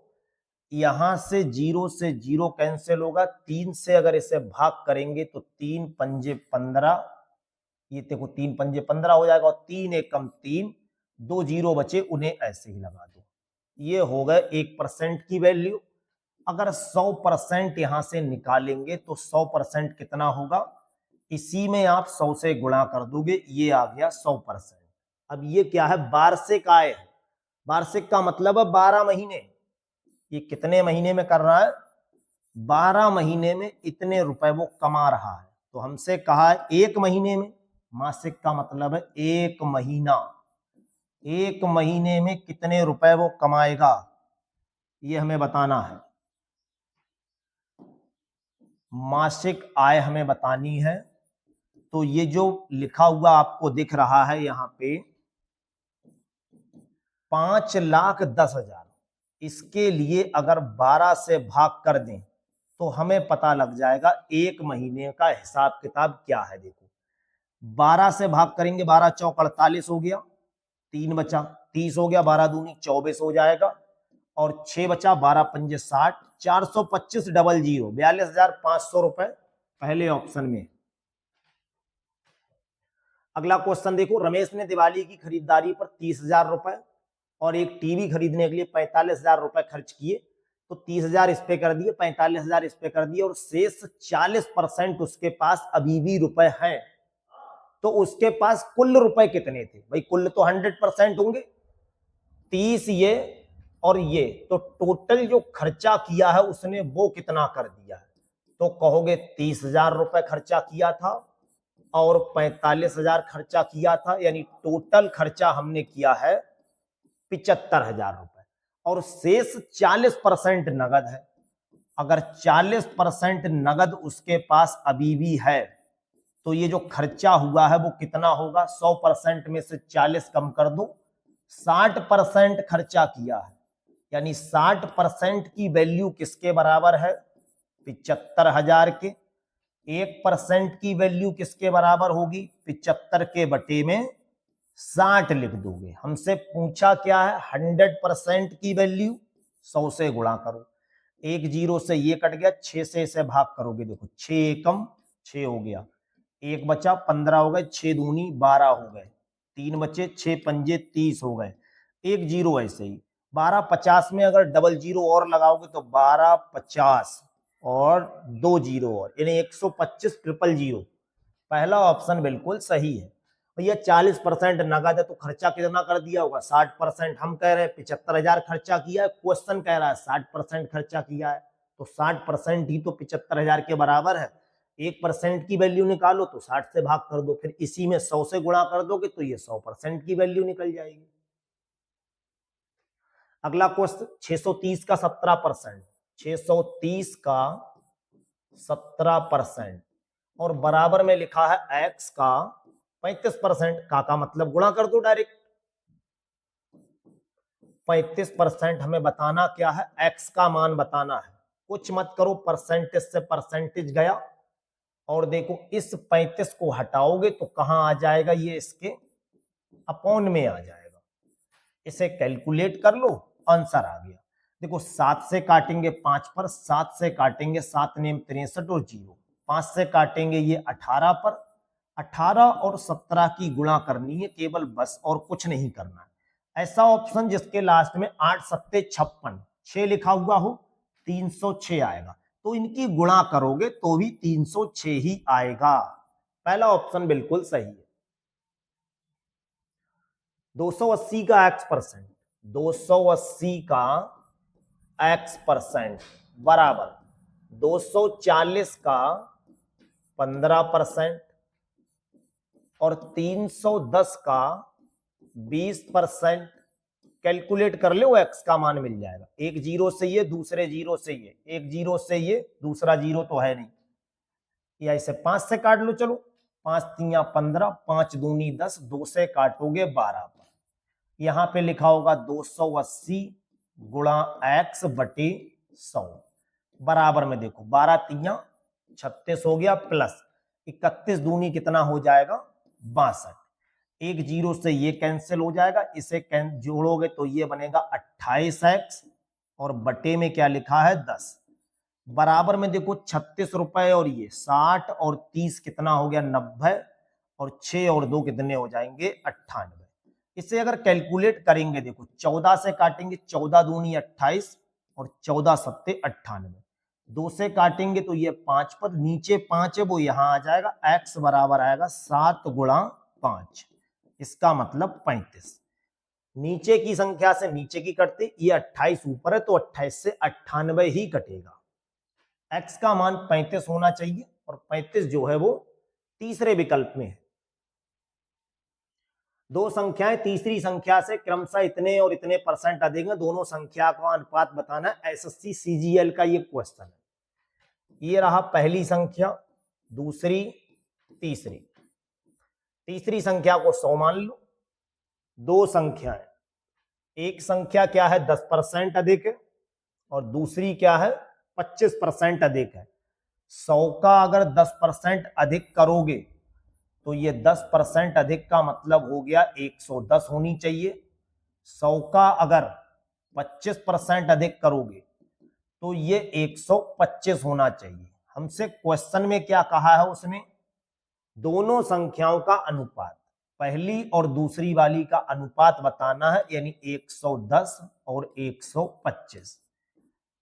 यहां से जीरो कैंसिल होगा, 3 से अगर इसे भाग करेंगे तो 3 पंजे 15, ये देखो 3 पंजे 15 हो जाएगा, और 3 एकम 3, 2 जीरो बचे उन्हें ऐसे ही लगा दो, ये हो गए 1% की वैल्यू। अगर 100% यहां से निकालेंगे तो 100% कितना होगा, इसी में आप 100 से गुणा कर दोगे, ये आ गया 100%। अब ये क्या है, वार्षिक आय है, वार्षिक का मतलब है 12 महीने, ये कितने महीने में कर रहा है, 12 महीने में इतने रुपए वो कमा रहा है। तो हमसे कहा है 1 महीने में, मासिक का मतलब है 1 महीना, 1 महीने में कितने रुपए वो कमाएगा ये हमें बताना है, मासिक आय हमें बतानी है। तो ये जो लिखा हुआ आपको दिख रहा है यहां पे 5,10,000, इसके लिए अगर 12 से भाग कर दें तो हमें पता लग जाएगा एक महीने का हिसाब किताब क्या है। देखो 12 से भाग करेंगे, 12 चौक 48 हो गया, 3 बचा 30 हो गया, 12 दूनी 24 हो जाएगा और 6 बचा, 12 पंजे 60, 425 डबल जीरो 42,500 रुपए पहले ऑप्शन में। अगला क्वेश्चन देखो, रमेश ने दिवाली की खरीदारी पर 30,000 रुपए और एक टीवी खरीदने के लिए 45,000 रुपए खर्च किए। तो 30,000 इस पे कर दिए, 45,000 इस पे कर दिए और शेष 40% उसके पास अभी भी रुपए हैं। तो उसके पास कुल रुपए कितने थे भाई? कुल तो 100% होंगे, 30 ये और ये, तो टोटल जो खर्चा किया है उसने वो कितना कर दिया है? तो कहोगे 30,000 रुपए खर्चा किया था और 45,000 खर्चा किया था, यानी टोटल खर्चा हमने किया है 75,000 रुपए और शेष 40% नगद है। अगर 40% नगद उसके पास अभी भी है तो ये जो खर्चा हुआ है वो कितना होगा? 100% में से 40 कम कर दो, 60% खर्चा किया है, यानी 60% की वैल्यू किसके बराबर है? 75,000 के। 1% की वैल्यू किसके बराबर होगी? 75 के बटे में 60 लिख दोगे। हमसे पूछा क्या है? 100% की वैल्यू 100 से गुणा करो, एक जीरो से ये कट गया, 6 से इसे भाग करोगे, देखो 6 एकम 6 हो गया, एक बचा 15 हो गए, 6 दूनी 12 हो गए, 3 बचे, 6 पंजे 30 हो गए, एक जीरो ऐसे ही। 1250 में अगर डबल जीरो और लगाओगे तो 1250 और 2 जीरो और, यानी 125 ट्रिपल जीरो। पहला ऑप्शन बिल्कुल सही है। भैया 40% नगद है तो खर्चा कितना कर दिया होगा? 60%। हम कह रहे हैं 75,000 खर्चा किया है, क्वेश्चन कह रहा है 60% खर्चा किया है, तो 60% ही तो 75,000 के बराबर है। 1% की वैल्यू निकालो तो 60 से भाग कर दो, फिर इसी में 100 से गुणा कर दोगे तो ये 100% की वैल्यू निकल जाएगी। अगला क्वेश्चन 630 का 17%, 630 का 17% और बराबर में लिखा है x का 35%। का मतलब गुणा कर दो डायरेक्ट। 35% हमें बताना क्या है? x का मान बताना है, कुछ मत करो, परसेंटेज से परसेंटेज गया और देखो इस 35 को हटाओगे तो कहां आ जाएगा? ये इसके अपॉन में आ जाएगा। इसे कैलकुलेट कर लो, आंसर आ गया। देखो 7 से काटेंगे 5 पर, 7 से काटेंगे 7 नेम 63 और जीरो, 5 से काटेंगे ये 18 पर, 18 और 17 की गुणा करनी है केवल, बस और कुछ नहीं करना है। ऐसा ऑप्शन जिसके लास्ट में 8 सत्ते 56, 6 लिखा हुआ हो, 306 आएगा। तो इनकी गुणा करोगे तो भी 306 ही आएगा। पहला ऑप्शन बिल्कुल सही है। 280 का x%, 280 का x% बराबर 240 का 15% और 310 का 20%। कैलकुलेट कर लो, x का मान मिल जाएगा। एक जीरो से ये, दूसरे जीरो से ये, एक जीरो से ये, दूसरा जीरो तो है नहीं, या इसे 5 से काट लो। चलो 5 तिया 15, 5 दूनी 10, 2 से काटोगे 12 पर, यहां पे लिखा होगा 280 गुणा x बटे 100 बराबर में देखो 12 तिया 36 हो गया, प्लस 31 दूनी कितना हो जाएगा? 62। एक जीरो से ये कैंसिल हो जाएगा, इसे जोड़ोगे तो ये बनेगा 28x और बटे में क्या लिखा है? 10 बराबर में देखो 36 रुपए और ये 60 और 30 कितना हो गया? 90 और 6 और 2 कितने हो जाएंगे? 98। इसे अगर कैलकुलेट करेंगे, देखो 14 से काटेंगे, 14 दूनी 28 और 14 सत्ते 98, 2 से काटेंगे तो ये 5 पर, नीचे 5 है वो यहां आ जाएगा, x बराबर आएगा 7 गुणा 5, इसका मतलब 35। नीचे की संख्या से नीचे की कटते, ये 28 ऊपर है तो 28 से 98 ही कटेगा। x का मान 35 होना चाहिए और 35 जो है वो तीसरे विकल्प में है। दो संख्याएं तीसरी संख्या से क्रमशः इतने और इतने परसेंट अधिक है, दोनों संख्या का अनुपात बताना है। एसएससी सीजीएल का ये क्वेश्चन है। ये रहा पहली संख्या, दूसरी, तीसरी। तीसरी संख्या को 100 मान लो। दो संख्याएं एक संख्या क्या है 10% अधिक है और दूसरी क्या है 25% अधिक है। 100 का अगर 10% अधिक करोगे तो ये 10% अधिक का मतलब हो गया 110 होनी चाहिए। 100 का अगर 25% अधिक करोगे तो ये 125 होना चाहिए। हमसे क्वेश्चन में क्या कहा है उसने, दोनों संख्याओं का अनुपात, पहली और दूसरी वाली का अनुपात बताना है, यानी 110 और 125।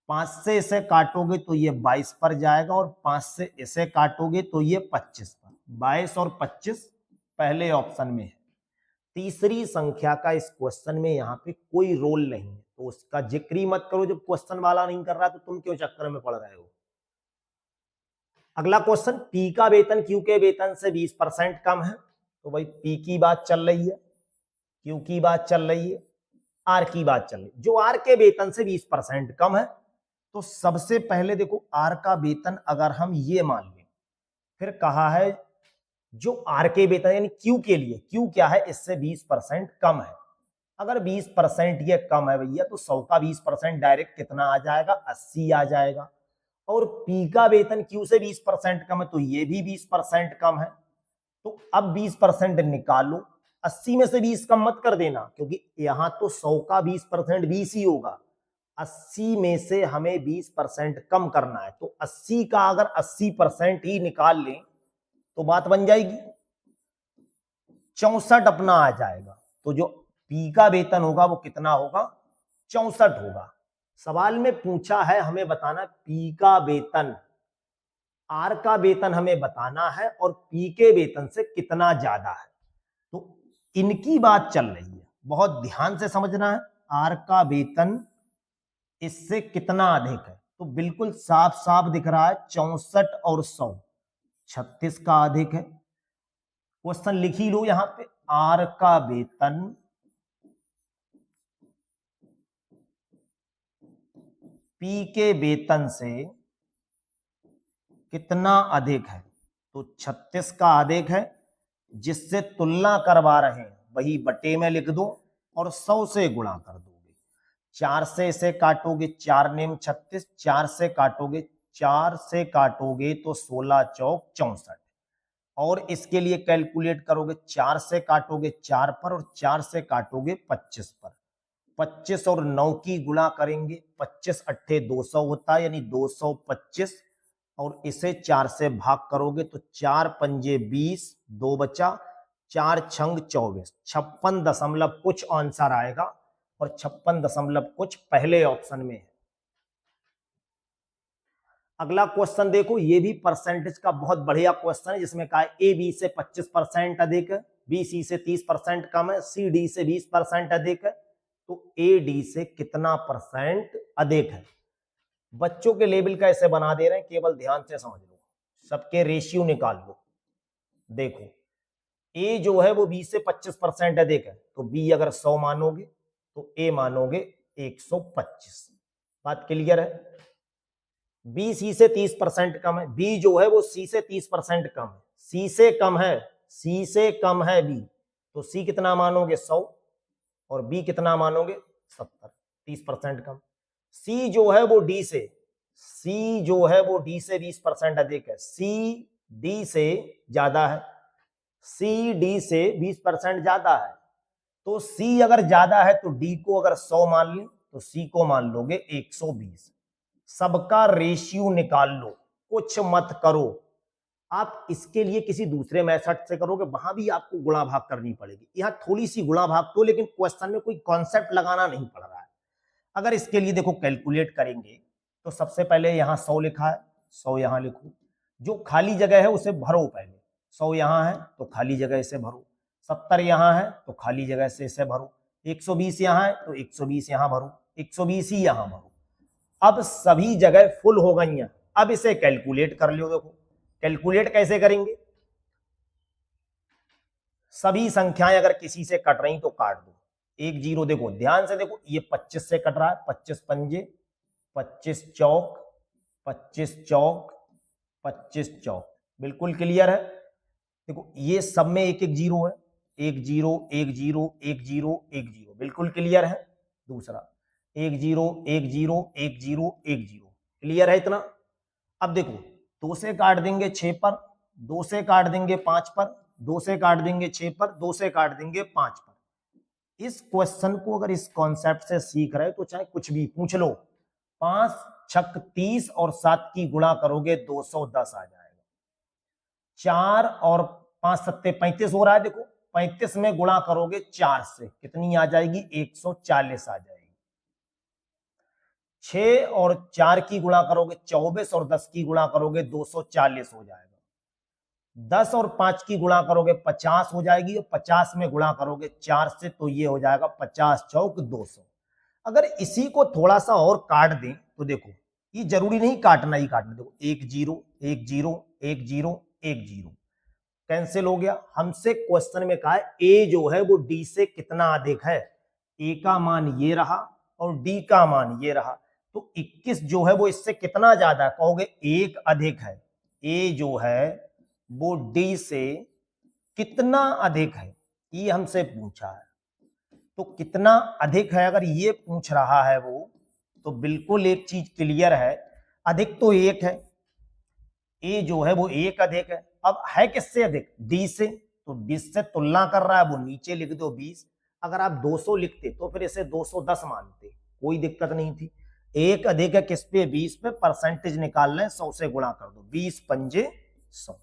5 से इसे काटोगे तो ये 22 पर जाएगा और 5 से इसे काटोगे तो ये 25 पर। 22 और 25 पहले ऑप्शन में है। तीसरी संख्या का इस क्वेश्चन में यहाँ पे कोई रोल नहीं है, तो उसका जिक्र ही मत करो। जब क्वेश्चन वाला नहीं कर रहा तो तुम क्यों चक्कर में पड़ रहे हो। अगला क्वेश्चन, पी का वेतन क्यू के वेतन से 20% कम है। तो भाई पी की बात चल रही है, क्यू की बात चल रही है, आर की बात चल रही है। जो आर के वेतन से 20% कम है, तो सबसे पहले देखो आर का वेतन अगर हम ये मान लें, फिर कहा है जो आर के वेतन यानी क्यू के लिए, क्यू क्या है इससे 20% कम है। अगर 20% ये कम है भैया तो 100 का 20% डायरेक्ट कितना आ जाएगा, 80 आ जाएगा। और पी का वेतन क्यू से 20% कम है तो ये भी 20% कम है। तो अब 20% निकालो, 80 में से 20 कम मत कर देना, क्योंकि यहां तो 100 का 20% 20 ही होगा। 80 में से हमें 20% कम करना है, तो 80 का अगर 80% ही निकाल लें तो बात बन जाएगी, 64 अपना आ जाएगा। तो जो पी का वेतन होगा वो कितना होगा, 64 होगा। सवाल में पूछा है हमें बताना पी का वेतन, आर का वेतन हमें बताना है और पी के वेतन से कितना ज्यादा है। तो इनकी बात चल रही है, बहुत ध्यान से समझना है। आर का वेतन इससे कितना अधिक है, तो बिल्कुल साफ साफ दिख रहा है 64 और 100, 36 का अधिक है। क्वेश्चन लिख ही लो यहां पे, आर का वेतन पी के वेतन से कितना अधिक है, तो 36 का अधिक है। जिससे तुलना करवा रहे हैं वही बटे में लिख दो और 100 से गुणा कर दोगे। 4 से इसे काटोगे, 4 नेम 36, 4 से काटोगे, 4 से काटोगे तो 16 चौक 64। और इसके लिए कैलकुलेट करोगे, 4 से काटोगे 4 पर और 4 से काटोगे 25 पर। 25 और 9 की गुणा करेंगे, 25 अट्ठे 200 होता है, यानी 225। और इसे 4 से भाग करोगे तो 4 पंजे 20, 2 बचा, 4 छंग 24, 56 दशमलव कुछ आंसर आएगा। और 56 दशमलव कुछ पहले ऑप्शन में है। अगला क्वेश्चन देखो, ये भी परसेंटेज का बहुत बढ़िया क्वेश्चन है, जिसमें कहा है ए बी से 25% अधिक है, बी सी से 30% कम है, सी डी से 20% अधिक है। तो ए डी से कितना परसेंट अधिक है। बच्चों के लेवल का ऐसे बना दे रहे हैं, केवल ध्यान से समझ लो, सबके रेशियो निकाल लो। देखो ए जो है वो बी से 25% अधिक है, तो बी अगर 100 मानोगे तो ए मानोगे 125। बात क्लियर है। बी सी से 30% कम है, बी जो है वो सी से 30% कम है, सी से कम है, सी से कम है बी, तो सी कितना मानोगे 100 और बी कितना मानोगे 70, 30% कम। सी जो है वो डी से, सी जो है वो डी से 20% अधिक है, सी डी से ज्यादा है, सी डी से 20% ज्यादा है। तो सी अगर ज्यादा है तो डी को अगर 100 मान लें तो सी को मान लोगे 120। सबका रेशियो निकाल लो, कुछ मत करो। आप इसके लिए किसी दूसरे मेथड से करोगे, वहां भी आपको गुणा भाग करनी पड़ेगी। यहां थोड़ी सी गुणा भाग तो, लेकिन क्वेश्चन में कोई कॉन्सेप्ट लगाना नहीं पड़ रहा है। अगर इसके लिए देखो कैलकुलेट करेंगे तो सबसे पहले यहां 100 लिखा है, 100 यहां लिखो, जो खाली जगह है उसे भरो पहले। 100 यहां है तो खाली जगह से भरो, 70 यहां है तो खाली जगह से इसे भरो, 120 यहां है तो 120 यहां भरो, 120 ही यहां भरो। अब सभी जगह फुल हो गई हैं, अब इसे कैलकुलेट कर लो। देखो कैलकुलेट कैसे करेंगे, सभी संख्याएं अगर किसी से कट रही तो काट दो, एक जीरो। देखो ध्यान से देखो, ये 25 से कट रहा है, 25 पंजे, 25 चौक, 25 चौक, 25 चौक, बिल्कुल क्लियर है। देखो ये सब में एक एक जीरो है, एक जीरो, एक जीरो, एक जीरो, एक जीरो, बिल्कुल क्लियर है। दूसरा 1 0 1 0 1 0 1 0। क्लियर है इतना? अब देखो 2 से काट देंगे 6 पर, 2 से काट देंगे 5 पर, 2 से काट देंगे 6 पर, 2 से काट देंगे 5 पर। इस क्वेश्चन को अगर इस कॉन्सेप्ट से सीख रहे तो चाहे कुछ भी पूछ लो, 5 छक 30 और 7 की गुणा करोगे 210 आ जाएगा। 4 और 5 सत्ते 35 हो रहा है, देखो 35 में गुणा करोगे 4 से कितनी आ जाएगी? 140 आ जाएगी। 6 और 4 की गुणा करोगे 24 और 10 की गुणा करोगे 240 हो जाएगा। 10 और 5 की गुणा करोगे 50 हो जाएगी, और 50 में गुणा करोगे 4 से तो ये हो जाएगा 50 चौक 200। अगर इसी को थोड़ा सा और काट दें तो देखो ये जरूरी नहीं काटना ही काटना, देखो 1 0 1 0 1 0 1 0 कैंसिल हो गया। हमसे क्वेश्चन में कहा है ए जो है वो डी से कितना अधिक है। ए का मान ये रहा और डी का मान ये रहा, तो 21 जो है वो इससे कितना ज्यादा है? कहोगे 1 अधिक है। ए जो है वो डी से कितना अधिक है, ये हमसे पूछा है। तो कितना अधिक है अगर ये पूछ रहा है वो, तो बिल्कुल एक चीज क्लियर है, अधिक तो 1 है। ए जो है वो 1 अधिक है। अब है किससे अधिक? डी से, तो डी से तुलना कर रहा है, वो नीचे लिख दो 20। अगर आप 200 लिखते तो फिर इसे 210 मानते, कोई दिक्कत नहीं थी। 1 अधिक है किस पे? 20 पे। परसेंटेज निकाल लें, 100 से गुणा कर दो, 20 पंजे 100।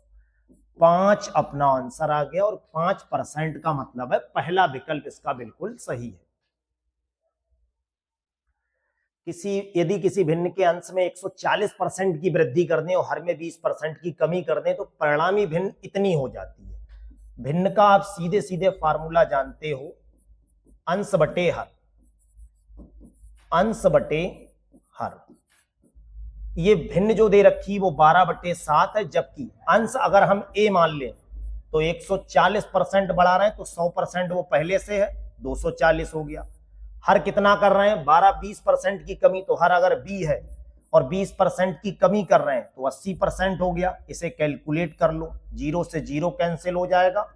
5 अपना आंसर आ गया, और 5% का मतलब है पहला विकल्प इसका बिल्कुल सही है। यदि किसी भिन्न के अंश में 140% की वृद्धि कर दें और हर में 20% की कमी कर दें तो परिणामी भिन्न इतनी हो जाती है। भिन्न का आप सीधे सीधे फार्मूला जानते हो, अंश बटे हर, अंश बटे हर। ये भिन्न जो दे रखी वो 12/7 है, जबकि अंश अगर हम ए मान लें तो 140% बढ़ा रहे हैं तो 100% वो पहले से है, 240 हो गया। हर कितना कर रहे हैं? 12-20% की कमी, तो हर अगर बी है और 20% की कमी कर रहे हैं तो 80% हो गया। इसे कैलकुलेट कर लो, 0 से 0 कैंसिल हो जाएगा,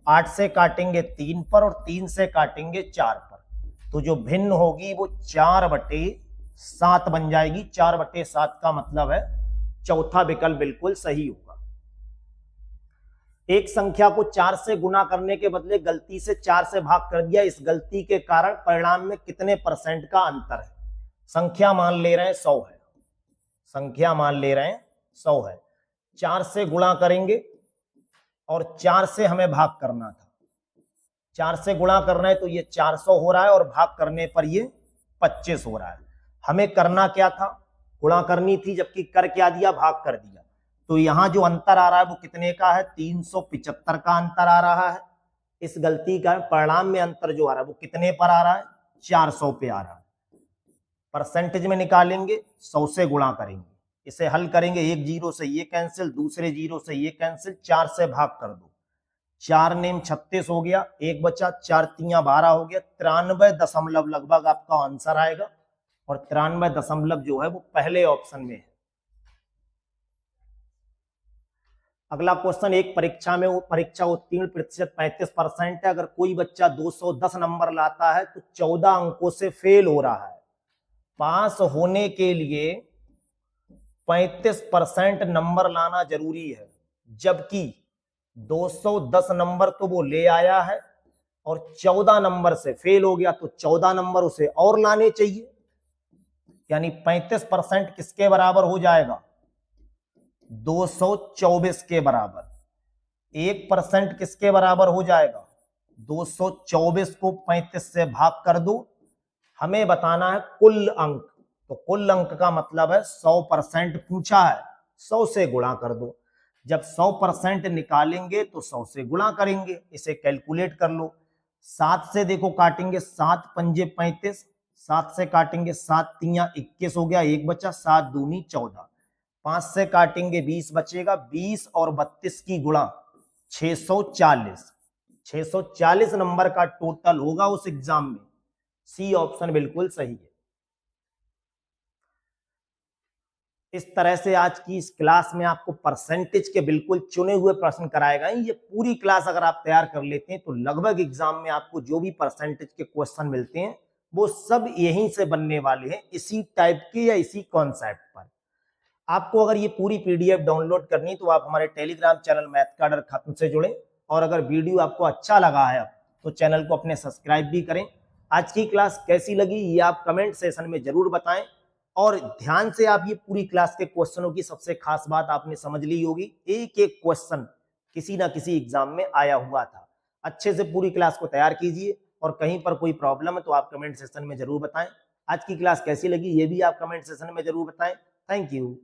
8 से काटेंगे 3 पर और 3 से काटेंगे 4 पर, तो जो भिन्न होगी वो 4/7 बन जाएगी। 4/7 का मतलब है चौथा विकल्प बिल्कुल सही होगा। एक संख्या को 4 से गुना करने के बदले गलती से 4 से भाग कर दिया, इस गलती के कारण परिणाम में कितने % का अंतर है? संख्या मान ले रहे हैं 100 है, संख्या मान ले रहे हैं 100 है। 4 से गुणा करेंगे और 4 से हमें भाग करना था। 4 से गुणा करना है तो ये 400 हो रहा है, और भाग करने पर ये 25 हो रहा है। हमें करना क्या था? गुणा करनी थी, जबकि कर क्या दिया? भाग कर दिया। तो यहां जो अंतर आ रहा है वो कितने का है? 375 का अंतर आ रहा है। इस गलती का परिणाम में अंतर जो आ रहा है वो कितने पर आ रहा है? 400 पे आ रहा है। परसेंटेज में निकालेंगे, 100 से गुणा करेंगे, इसे हल करेंगे, एक 0 से ये कैंसिल, दूसरे 0 से ये कैंसिल, 4 से भाग कर दो, 4 नेम 36 हो गया, एक बचा, 4 तियां 12 हो गया। 93 दशमलव लगभग आपका आंसर आएगा, और 93 दशमलव जो है वो पहले ऑप्शन में है। अगला क्वेश्चन, एक परीक्षा में परीक्षा उत्तीर्ण प्रतिशत 35% है। अगर कोई बच्चा 210 नंबर लाता है तो 14 अंकों से फेल हो रहा है। पास होने के लिए 35% नंबर लाना जरूरी है, जबकि 210 नंबर तो वो ले आया है और 14 नंबर से फेल हो गया, तो 14 नंबर उसे और लाने चाहिए। यानी 35% किसके बराबर हो जाएगा? 224 के बराबर। 1% किसके बराबर हो जाएगा? 224 को 35 से भाग कर दो। हमें बताना है कुल अंक, तो कुल अंक का मतलब है 100% पूछा है, 100 से गुणा कर दो। जब 100% निकालेंगे तो 100 से गुणा करेंगे, इसे कैलकुलेट कर लो। 7 से देखो काटेंगे, 7 पंजे 35, 7 से काटेंगे 7 तियां 21 हो गया, एक बचा, 7 दूनी 14। 5 से काटेंगे 20 बचेगा, 20 और 32 की गुणा 640। 640 नंबर का टोटल होगा उस एग्जाम में। सी ऑप्शन बिल्कुल सही है। इस तरह से आज की इस क्लास में आपको परसेंटेज के बिल्कुल चुने हुए प्रश्न कराए गए। ये पूरी क्लास अगर आप तैयार कर लेते हैं तो लगभग एग्जाम में आपको जो भी परसेंटेज के क्वेश्चन मिलते हैं वो सब यहीं से बनने वाले हैं, इसी टाइप के या इसी कॉन्सेप्ट पर। आपको अगर ये पूरी पीडीएफ डाउनलोड करनी तो आप हमारे टेलीग्राम चैनल मैथ कार्डर खत्म से जुड़ें, और अगर वीडियो आपको अच्छा लगा है तो चैनल को अपने सब्सक्राइब भी करें। आज की क्लास कैसी लगी ये आप कमेंट सेशन में जरूर बताएं, और ध्यान से आप ये पूरी क्लास के क्वेश्चनों की सबसे खास बात आपने समझ ली होगी, एक एक क्वेश्चन किसी ना किसी एग्जाम में आया हुआ था। अच्छे से पूरी क्लास को तैयार कीजिए, और कहीं पर कोई प्रॉब्लम है तो आप कमेंट सेशन में जरूर बताएं। आज की क्लास कैसी लगी ये भी आप कमेंट सेशन में जरूर बताएं। Thank you.